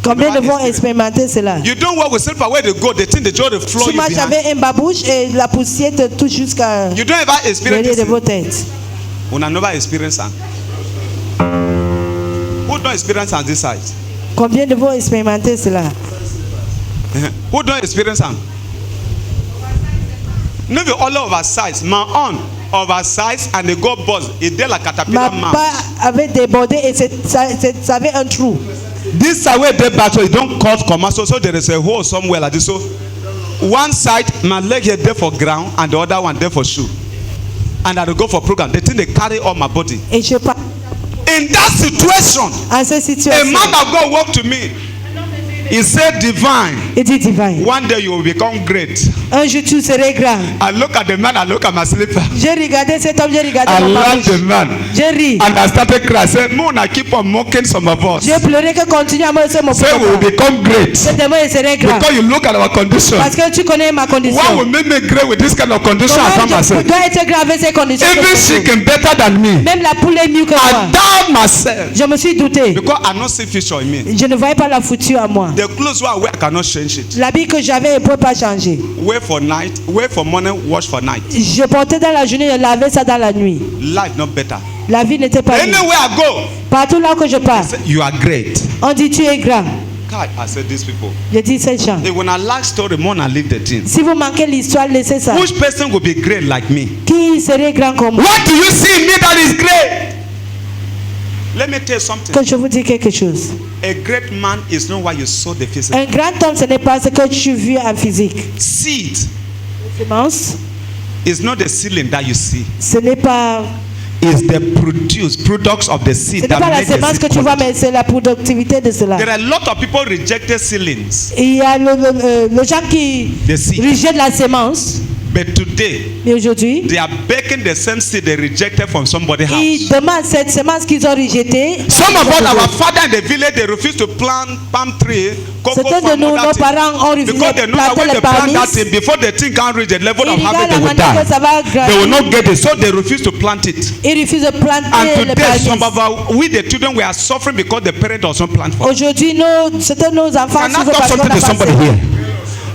Combien de vont expérimenter cela? You don't work with slipper where they go, they think they just the floor Tu you marches behind. avec un babouche et la poussière te touche jusqu'à You don't ever experience l'œil de this. vos têtes. When I never experience that. Who don't experience on this side? Combien de vont expérimenter cela? Who don't experience them? Maybe all oversized. My own oversized and they go buzz. It there like Ma caterpillar man. pas avait débordé et ça avait un trou. This side where they back so it don't cause commercial. So there is a hole somewhere like this. So one side my leg here there for ground and the other one there for shoe. And I will go for program. They think they carry all my body. Et je pars In that situation, en cette a situation. man of God walked to me. He said, divine. Il dit divin. One day you will become great. Un jour tu serais grand. I look at the man, I look at my slipper. J'ai regardé cet homme, j'ai regardé I mon laughed babouche. the man. J'ai ri. And I started crying. I said, Moon, I keep on mocking some of us. J'ai pleuré que continue à me laisser mon Say we will become great. Cet homme il serait grand. Because you look at our condition. Parce que tu connais ma condition. What will make me great with this kind of condition I found Comment je myself? dois être grand avec ces conditions? Even chicken better than me. Même la poule est mieux que I moi. doubt myself. Je me suis douté. Because I not see future in me. Je ne voyais pas la future à moi. The clothes I wear, I cannot change it. L'habit que j'avais ne peut pas changer. Wear for night, wear for morning, wash for night. Je portais dans la journée, je lavais ça dans la nuit. Life not better. La vie n'était pas mieux. Anywhere I go, Partout là que je pars, you are great. on dit tu es grand. God, I said these people. Je dis ces gens. Hey, when I like story, more I leave the thing. Si vous manquez l'histoire, laissez ça. Which person will be great like me? Qui serait grand comme moi? What do you see in me that is great? Let me tell you something. Que je vous dis quelque chose. A great man is not what you saw the physical. Un grand homme, ce n'est pas ce que tu vis en physique. Seed Semence, is not the ceiling that you see. ce n'est pas, It's the products of the seed ce n'est that pas la make the semence seed que tu vois, quality. mais c'est la productivité de cela. There are a lot of people rejected ceilings. Il y a le gens qui The seed. rejettent la semence. But today, Mais aujourd'hui, they are baking the same seed they rejected from somebody's house. ils demandent cette semence qu'ils ont rejetée. Some of us, our father in the village, they refuse to plant palm tree, cocoa Certains de farm, nous, all nos that thing. parents ont refusé Because they de know that planter when les they plant palmiers. that thing, before the thing can't reach the level Ils of regardent harvest, la they will manière que die. ça va They will grandir. not get it, so they refuse to plant it. Ils refusent de planter And les today, some palmiers. of our, we the children, we are suffering because the parents also plant for us. Aujourd'hui, certains de nos enfants Can I souffrent talk parce qu'on something n'a to pas somebody semé. here?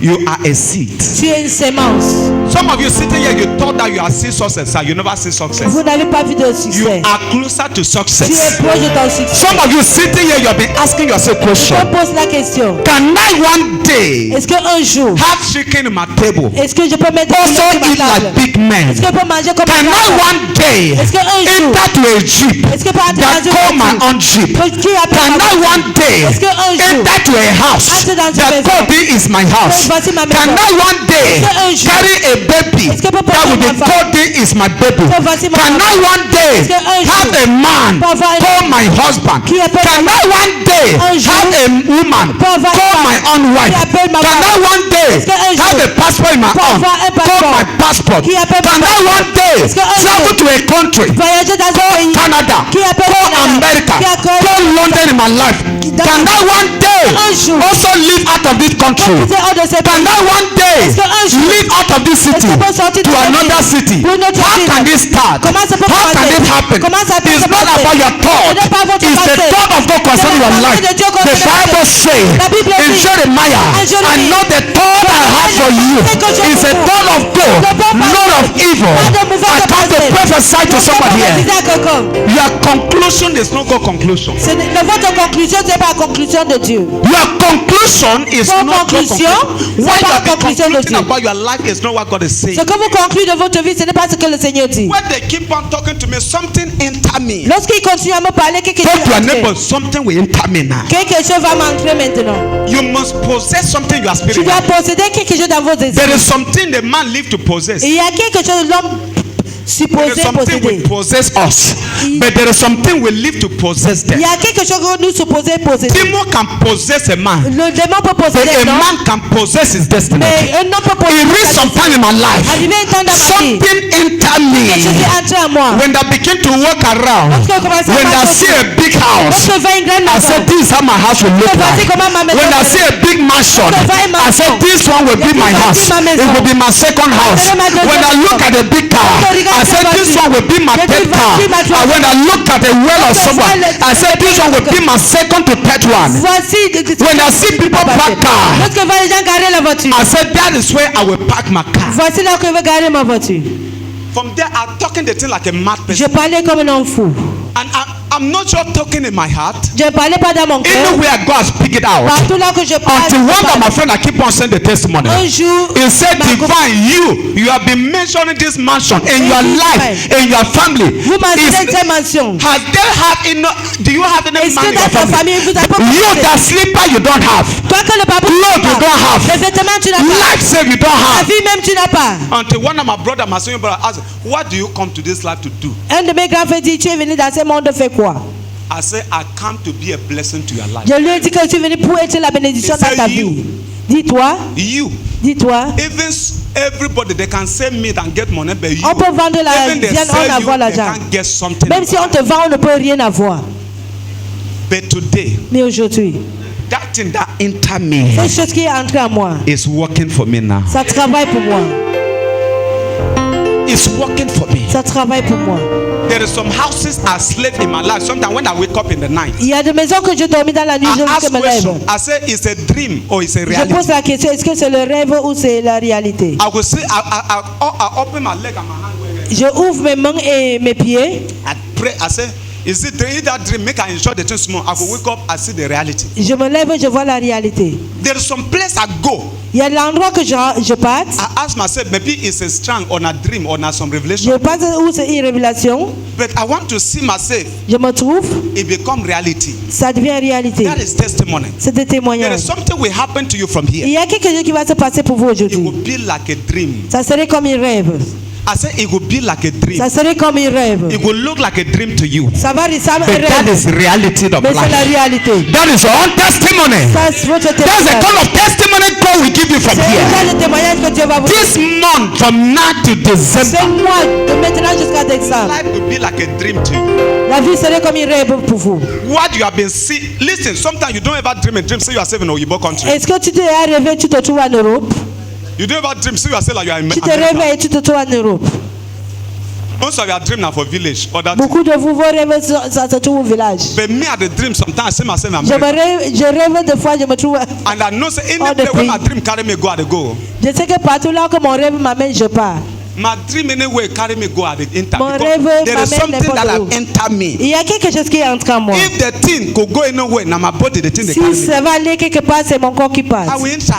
You are a seed. Tu es une sémence. Some of you sitting here, you thought that you are seeing success, and you never see success. Vous n'avez pas vu de You succès. are closer to Tu es success. proche de ton succès. Some of you sitting here, you have been asking yourself a question. On pose la question. Can I one day Est-ce qu'un jour, Have chicken in my table. est-ce que je peux mettre also sur ma eat like table? big men? Est-ce que je peux manger comme Can un I garçon? one day Est-ce qu'un jour, enter to a jeep est-ce que je peux entrer that dans call une my voiture own jeep? qui appelle Can ma I voiture? one day Est-ce qu'un jour, enter to a house entre dans une that maison? call this is my house? Voici ma Can maison. I one day Est-ce qu'un jour, carry a baby est-ce que je peux that will porter be mon enfant? told this is my baby? Voici mon Can I enfant. one day Est-ce qu'un jour, have a man peut avoir call my husband? Qui appelle Can ma I one day Un jour, have a woman peut avoir call ma- my own wife? qui appelle ma Can femme? I one day Est-ce qu'un jour, have a passport in my peut own? avoir un Call passeport? my passport. Qui appelle Can ma I passport? one day Est-ce qu'un travel jour, to a country? voyager dans un Call pays? Canada, Qui appelle call Canada? America, Qui appelle- call London in my life. dans- Can I one day Un jour, also live out of this country? quitter hors de ces Can pays? I one day Est-ce qu'un jour, live out of this city est-ce qu'on peut sortir to de ce another pays? city? Pour une autre How ville? can this start? Comment ça peut How can commencer? it happen? Comment ça peut It's se not passer? about your thought. Ce n'est pas votre It's the passé. thought of God concerning C'est la your parole life. de Dieu The concernant Bible votre vie. says La Bible in dit, Jeremiah, en Jérémie, I know the thought I have for you is a thought of good, not of evil. I come to prophesy to somebody here. Your conclusion is not God's conclusion. Votre conclusion, ce n'est pas la conclusion de Dieu. Your conclusion is Vos not God's conclusions, conclusion. c'est What you pas la have been conclusion de concluding Dieu. about your life is not what God is saying. Ce que vous concluez de votre vie, ce n'est pas ce que le Seigneur dit. When they keep on talking to me, something enter me. Lorsqu'il continue à me parler, quelque chose Talk to va your entrer. neighbor, something will enter me now. Quelque chose va m'entrer maintenant. You must possess something you are Tu spirit. dois posséder quelque chose dans vos There esprits. is something the man live to possess. Il y a quelque chose que l'homme There supposé is something we posséder. possess us, but there is something we live to possess Il them. y a quelque chose que nous supposons posséder. Demon can possess a man, Le démon peut but posséder a un homme, man can possess his destiny. mais un homme peut It posséder reached sa some time destinée. in my life. Arrivé un temps dans ma vie, Something enter quelque chose me. est entré en moi. When I begin to walk around, Lorsque je commence à when I marcher, see a big house, lorsque je vois une grande I maison, said, this is how my house will look voici like. comment ma maison When I serait. see a big mansion, I said, this one will be my house. It will be my second house. When I look at a big car, I said, this one will be my third car. And when I look at a well of someone, I said, this one will be my second to third one. Voici When I see people park car, lorsque je vois les gens garer la voiture, I said, that is where I will park my car. voici là que je vais garer ma voiture. From there, I'm talking the thing like a mad Je person. parlais comme un homme fou. And I'm not just talking in my heart. Je parlais pas dans mon cœur. Anywhere God has picked it out. Partout là que je parle, Until one day, my friend, I keep on saying the testimony. un jour, He said, ma divine, you have been mentioning this mansion in your life, in your family. vous mentionnez Is- ces mentions. Has there have enough? Do you have enough Est-ce money que in your dans ta family? famille, vous avez pas You, possédé? that slipper, you don't have. Toi que le papa Clothes, you don't have. les vêtements tu n'as pas. Life save, you don't La have. vie même tu n'as pas. Until one of my brother, my senior brother, asked, what do you come to this life to do? Un de mes grands frères dit, tu es venu dans ce monde de faire quoi? I said, I come to be a blessing to your life. Je lui ai dit que tu es venu pour être la bénédiction He dans said, ta you. vie. Dis-toi, You, dis-toi. even everybody, they can sell meat and get money, but you, On peut vendre la even they viande, on sell you, avoir they l'argent. can't get something. Même si on te vend, on ne peut rien avoir. But today, Mais aujourd'hui, That thing that enter me cette chose qui est entrée en moi, is working for me now. ça travaille pour moi. It's working for me. Ça travaille pour moi. there is some houses I slept in my life. Sometimes when I wake up in the night, Il y a des maisons que je dormis dans la nuit, I je ask me lève. question. I say, it's a dream or it's a Je reality. pose la question, est-ce que c'est le rêve ou c'est la réalité? I will say, I open my leg and my hand. Je ouvre mes mains et mes pieds. I pray. I say, is it that dream? Make I enjoy the thing small. I will wake up. I see the reality. Je me lève et je vois la réalité. There is some place I go. Il y a l'endroit que je parte. I ask myself, maybe it's a strong or a dream or not some revelation. Je pense où c'est une révélation. But I want to see myself. Je me trouve. It become reality. Ça devient réalité. That is testimony. C'est des There témoignages. is something will happen to you from Il here. y a quelque chose qui va se passer pour vous It aujourd'hui. will be like a dream. Ça serait comme un rêve. I said it will be like a dream. Ça serait comme un rêve. It will look like a dream to you. Ça va ressembler à un But that rêve. is reality of Mais c'est la life. réalité. That is your own testimony. Ça, c'est votre That's the témoignage. kind of testimony God will give you from C'est le here. genre de témoignage que Dieu va vous This month from now to Ce December, mois, de maintenant jusqu'à décembre, Life will be like a dream to you. la vie serait comme un rêve pour vous. What you have been seeing. Listen, sometimes you don't ever dream a dream, say you are saving in Oyibo country. Est-ce que tu t'es rêvé, tu te trouves en Europe? You don't ever dream, say you are saying like you are in Tu te America. réveilles, tu te trouves en Europe. Most of your dream now for village. Or that. Beaucoup de vous, vos rêves, ça se trouve au village. But me at the dream sometimes I say myself in Je America. rêve des fois, je me trouve. And I know say All any the place where my things. dream carry me go, I dey go. Je sais que partout là que mon rêve m'amène, je pars. My dream anyway carry me go at the enter. Mon Because rêve there is m'amène something n'importe that où. have enter me. Il y a quelque chose qui est entré en moi. If the thing could go anywhere, now my body the thing they Si carry ça me. va aller quelque part, c'est mon corps qui passe. I will enter.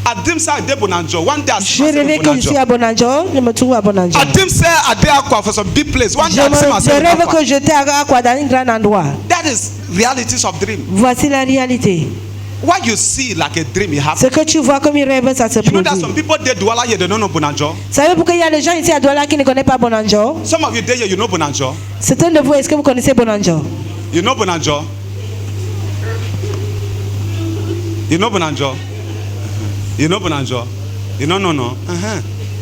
I dream say I dey Bonanjo. One day I see Je rêvais myself que je suis in à Bonanjo, je me trouve à Bonanjo. I dream say I dey Aqua for some big place. One day I see Je myself in rêve Aqua. que j'étais à Aqua dans un grand endroit. That is realities of dream. Voici la réalité. What you see like a dream, it Ce happens. que tu vois comme un rêve, ça se You know that produit. some people dey Douala here, they don't know Bonanjo. Vous savez pourquoi il y a des gens ici à Douala qui ne connaissent pas Bonanjo? Some of you there here, you know Bonanjo. Certains de vous, est-ce que vous connaissez Bonanjo? You know Bonanjo. You know Bonanjo. You know Bonanjo. You know no.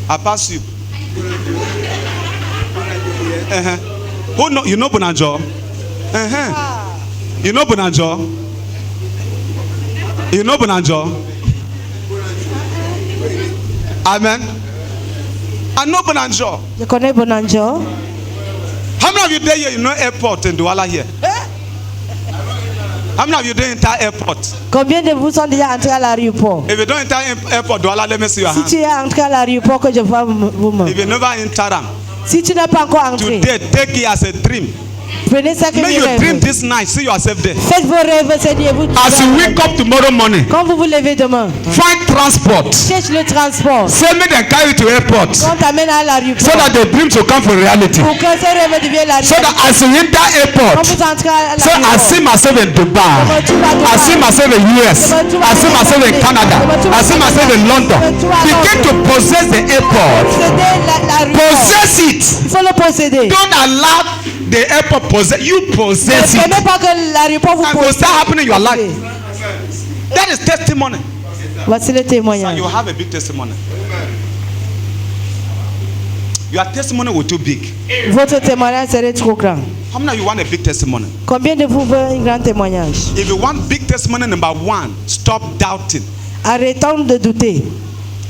I pass you. Who know? You know Bonanjo. You know Bonanjo. You know Bonanjo. Amen. I know Bonanjo. Je connais Bonanjo. How many of you there here, you know airport in Douala here? How many of you don't enter airport? Combien de vous sont déjà entrés à l'aéroport? If you don't enter airport, Douala, let me see your Si hand. tu es entré à l'aéroport, que je vois vous mains. If you never enter them, Si tu n'es pas encore entré, today take it as a dream. prenez ça comme May un you dream rêve. this night, see yourself there. Faites vos rêves, Seigneur. as you wake up tomorrow morning, Quand vous vous levez demain, find transport. cherche le transport. Say make them carry you to airport so On t'amène à l'aéroport. that the dreams will come for reality. Pour que ce rêve devienne la So réalité. that as you enter Quand airport, vous entrez à say I see l'aéroport, myself in Dubai, I see myself in US, I see myself in Canada, I see myself in London. Begin to possess the airport. possédez l'aéroport. Possess it. Il faut le posséder. Don't allow the airport possess you. Possess Ne it. permettez pas que l'aéroport vous And will possède. start happening in your life. That is testimony. Voici le témoignage. You have a big testimony. Your testimony will too big. Votre témoignage serait trop grand. How many of you want a big testimony? Combien de vous veulent un grand témoignage? If you want big testimony, number one, stop doubting. Arrêtons de douter.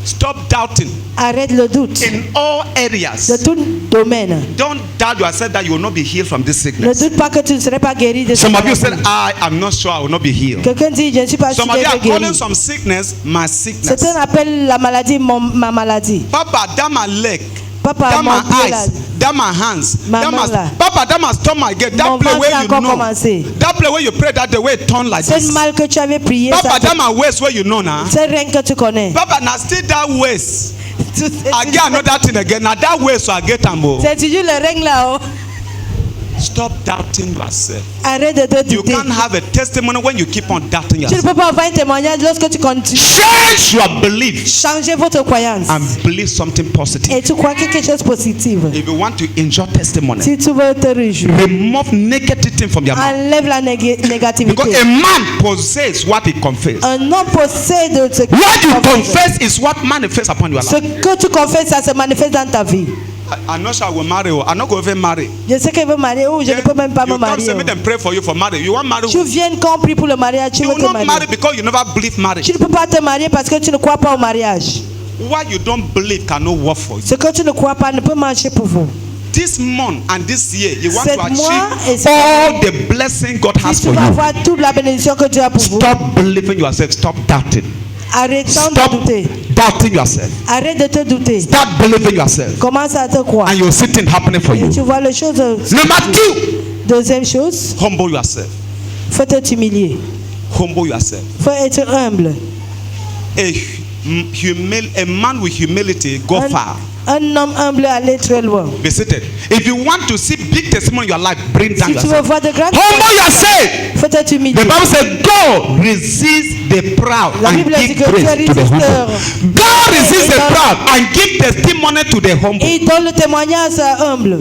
Stop doubting Arrête le doute in all areas. de tout domaine. Don't doubt yourself that you will not be healed from this Ne sickness. doute pas que tu ne serais pas guéri de Some cette of you said, maladie. I am not sure I will not be healed. Quelqu'un dit, je ne suis pas sûr Some of you are d'être guéri. calling some sickness my sickness. Certains appellent la maladie ma maladie. Papa, that my leg, Papa, that mon my pied là, eyes, that my hands, Ma that main my, là. Papa, that my stomach again. That Mon place ventre where a you encore know, commencé. that place where you pray that the way it turn like C'est this. mal que tu avais prié. Papa, ça te- that my waist where you know now. C'est rien que tu connais. Papa, now still that waist. Tu sais- I get another thing again. Now that waist, so I get them. C'est toujours le règne là-haut. Stop doubting yourself. Arrête de te You douter. can't have a testimony when you keep on doubting Tu ne yourself. peux pas avoir un témoignage lorsque tu continues. Change your belief Changez votre croyance. and believe something positive. Et tu crois quelque chose de positif. If you want to enjoy testimony, Si tu veux te réjouir, remove negative thing from your mouth. enlève la Because négativité. a man possesses what he confesses. Un homme possède ce que What tu you confesses. confess is what manifests upon your Ce life. que tu confesses, ça se manifeste dans ta vie. I'm not sure I will marry or I'm not going to even marry. Je sais qu'elle veut marier ou je ne peux même pas me You come marier. say me them pray for you for marriage. You want marry? Tu viens compris pour le mariage, tu You veux will te not marier. marry because you never believe marriage. Tu ne peux pas te marier parce que tu ne crois pas au mariage. What you don't believe cannot work for you. Ce que tu ne crois pas ne peut marcher pour vous. This month and this year, you want Cette to mois et achieve cette all the blessing God has Si tu for vas you. avoir toute la bénédiction que Dieu a pour vous, Stop believing yourself. Stop doubting. arrêtons de Stop douter. doubting yourself. Arrête de te douter. Start believing yourself. Commence à te croire. And you'll see things happening for Et you. tu vois les choses. Number two, Deuxième chose, humble yourself. faut te humilier. Humble yourself. Faut être humble. A man with humility go far. Un homme humble allait très loin. Be seated. If you want to see big testimony in your life, bring down Si tu veux yourself. voir de grandes Humble yourself. faut te humilier. The Bible says, God resist the proud La and Bible dit give que Dieu grace to the résiste. humble. God resists the proud and give testimony to the humble. Et il donne le témoignage à humble.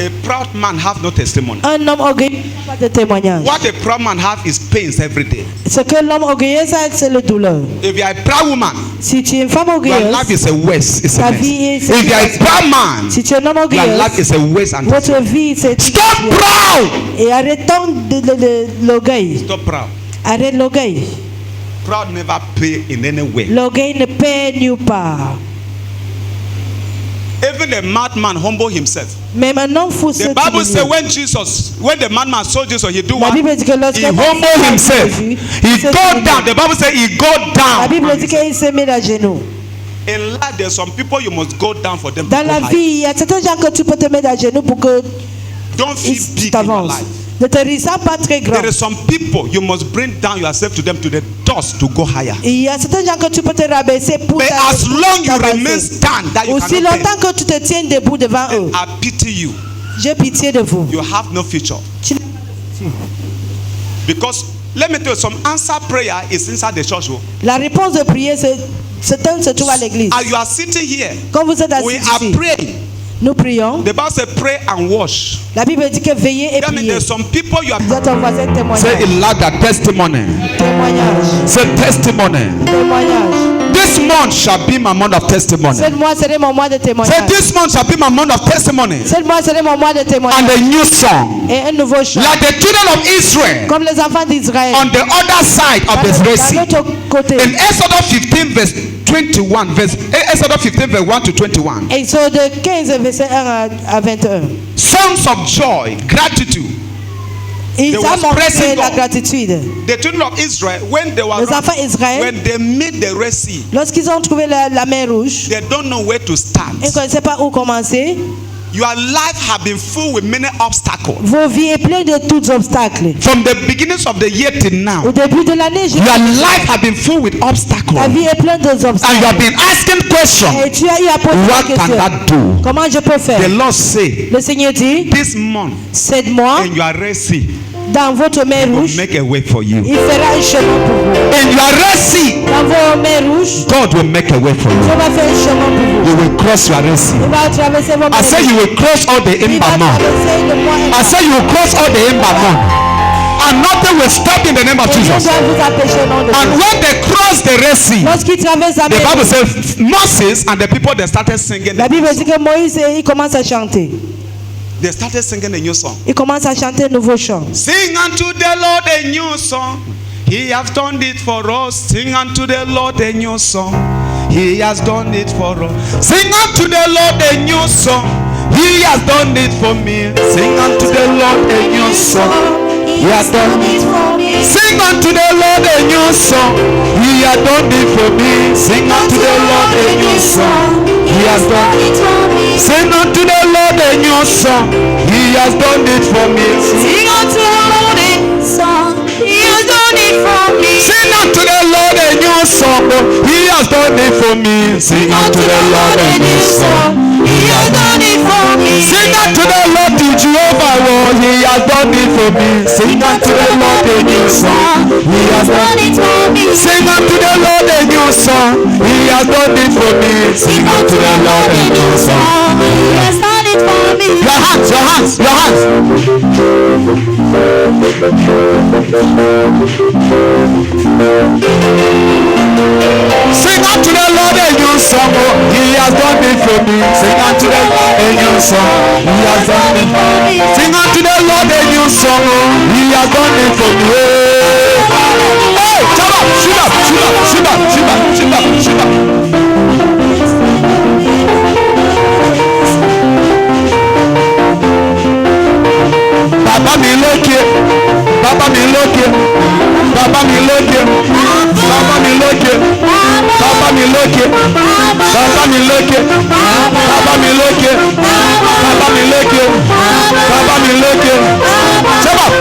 A proud man have no testimony. Un homme orgueilleux n'a pas de témoignage. What a proud man have is pains every day. Ce que l'homme orgueilleux a, c'est le douleur. If you are a proud woman, Si tu es une femme your orgueilleuse, life is a waste. It's ta a mess. vie est... If you are a proud man, Si tu es un homme your orgueilleux, life is a waste and votre vie c'est... stop proud. Et arrêtons de l'orgueil. Stop proud. Arrête l'orgueil. Proud never pay in any way. L'orgueil ne paie nulle part. Even a madman humble himself. Même un homme fou se The Bible says diminue. when the madman saw Jesus, he do La what? Bible dit que He lorsqu'un homme humble himself. Jésus, He se go diminue. down. The Bible says he go La down. Bible dit qu'il s'est mis à genoux. In life, there's some people you must go down for them to Dans go la high. vie, il y a certains gens que tu peux te mettre à genoux pour que Don't feel ils big in your t'avancent. life. Ne te ressens pas très grand. There are some people you must bring down yourself to them to the dust to go higher. Il y a certains gens que tu peux te rabaisser pour But as long you remain t'avancer. stand, that you Aussi cannot longtemps que tu te tiens debout devant eux, I pity you. j'ai pitié de vous. You have no future. Tu- Because let me tell you, some answer prayer is inside the church. La réponse de prière, c'est un se trouve à l'église. As you are sitting here, Quand vous êtes we assis are ici, praying. nous prions. The Bible says pray and wash. La Bible dit que veillez et That means priez. there's some people you are. Vous êtes en voisin Say témoignage. it louder. Testimony. Témoignage. Say testimony. Témoignage. This month shall be my month of testimony. Ce mois serait mon mois de Say témoignage. this month shall be my month of testimony. Ce mois serait mon mois de And témoignage. a new song. Et un nouveau chant. Like the children of Israel Comme les enfants d'Israël. on the other side of the Red Sea. Dans l'autre côté. In Exodus 15 verse 21, Exodus 15 verse 1 to 21. Exode 15, verset 1 à 21. Songs of joy, gratitude. Ils They ont was montré praising la God. gratitude. The children of Israel, when they were Les enfants d'Israël, when they meet the Red Sea, lorsqu'ils ont trouvé la mer rouge, they don't know where to start. ils ne connaissaient pas où commencer. Your life have been full with many obstacles. Vos vies est pleines de tous obstacles. From the beginnings of the year till now, Au début de l'année, Your life have been full with obstacles. ta vie est pleine de And you obstacles. have been asking questions. Et tu as eu à poser What la can question. that do? Comment je peux faire? the Lord say, Le Seigneur dit, this month c'est moi, in your Red Sea dans votre mer will rouge, make a way for you. il fera un chemin pour vous. In your Red Sea, Dans vos mers rouges, God will make a way for Dieu you. va faire un chemin pour vous. You will cross your Red Sea. Il va traverser vos mers I say you rouges. will cross all the Il va Imbamon. traverser le mois I say you will cross all the Imbamon. And nothing will stop in the name of Et Dieu Jesus. doit vous empêcher au nom de And Jésus. when they cross the Red Sea, Lorsqu'il traverse la The mer Bible rouge, says Moses and the people they started singing. la Bible dit que Moïse, il commence à chanter. They started singing a new song. Il commence à chanter un nouveau chant. Sing unto the Lord a new song. He has done it for us. Sing unto the Lord a new song. He has done it for us. Sing unto the Lord a new song. He has done it for me. Sing unto the Lord a new song. He has done it for me. Sing unto the Lord a new song. He has done it for me. Sing unto the Lord a new song. He has done it for me. Sing unto the Lord a new song. He has done it for me. Sing unto the Lord a song. He has done it for me. Sing unto the Lord a new song. He has done it for me. Sing unto the Lord a new song. He has done it for me. Sing unto the Lord to Jehovah. Lord. He has done it for me. Sing unto the Lord a new song. He has done it for me. Sing unto the Lord a new song. He has done it for me. Sing unto the Lord a new song. He has done it for me. Your hands, your hands, your hands. Sing unto the Lord a new song. Oh, He has done it for me. Sing unto the Lord a new song. He has done it for me. Sing unto the Lord a new song. Oh, He has done it for me. Hey, jump up, shoot up, shoot up, shoot up, shoot up, shoot up, shoot up. Bàbá mi lókè, bàbá mi lókè, bàbá mi lókè, bàbá mi lókè, bàbá mi lókè, bàbá mi lókè, bàbá mi lókè, bàbá mi lókè, bàbá mi lókè. Jump up.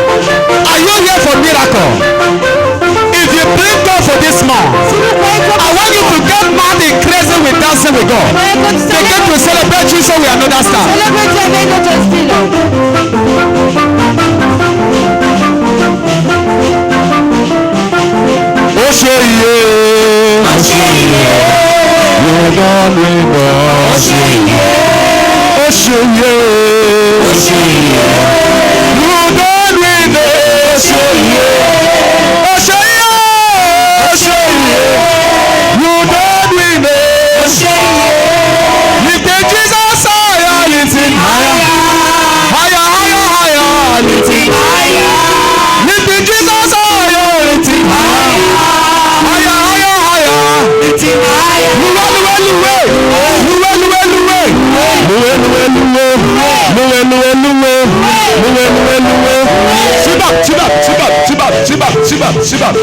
Are you here for miracle? If you bring God for this month, I want you to get mad and crazy with dancing with God. Begin to celebrate you so we are another star. Celebrate avec notre style. Ó ṣe iye. Ó ṣe iye. Yorùbá mi bọ̀. Ó ṣe iye. Ó Sit back.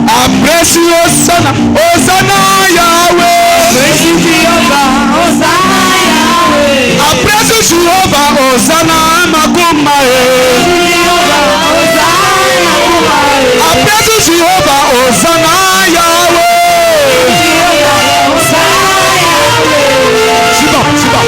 I bless you, Hosanna, Hosanna, Yahweh. Bless you, Jehovah, Hosanna, Yahweh. I bless you, Jehovah, Hosanna, Magumae. I bless you, Jehovah, Hosanna, Yahweh. Sit back, sit back.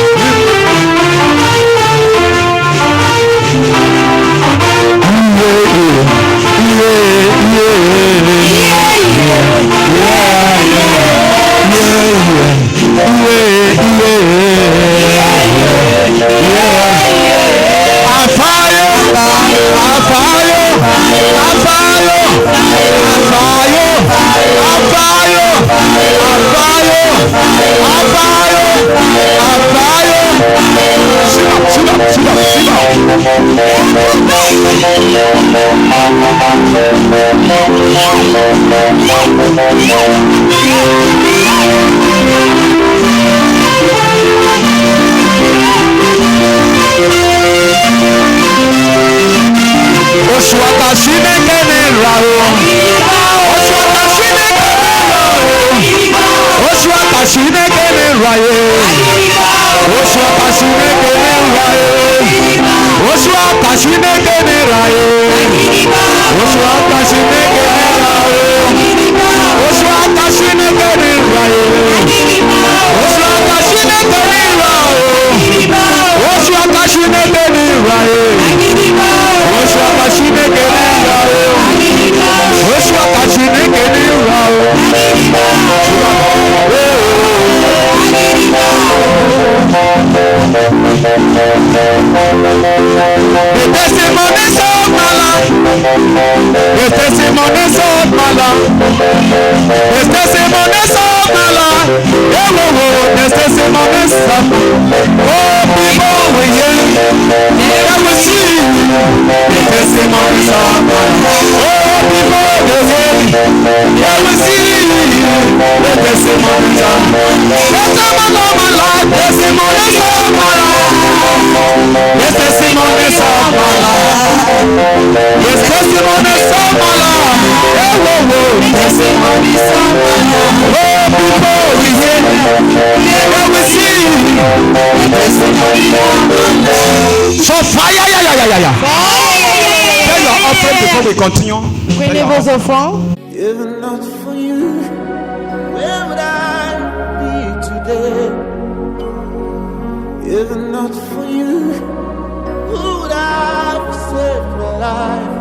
Continue. Prenez vos enfants. If not for you, where would I be today? If not for you, who would have saved my life?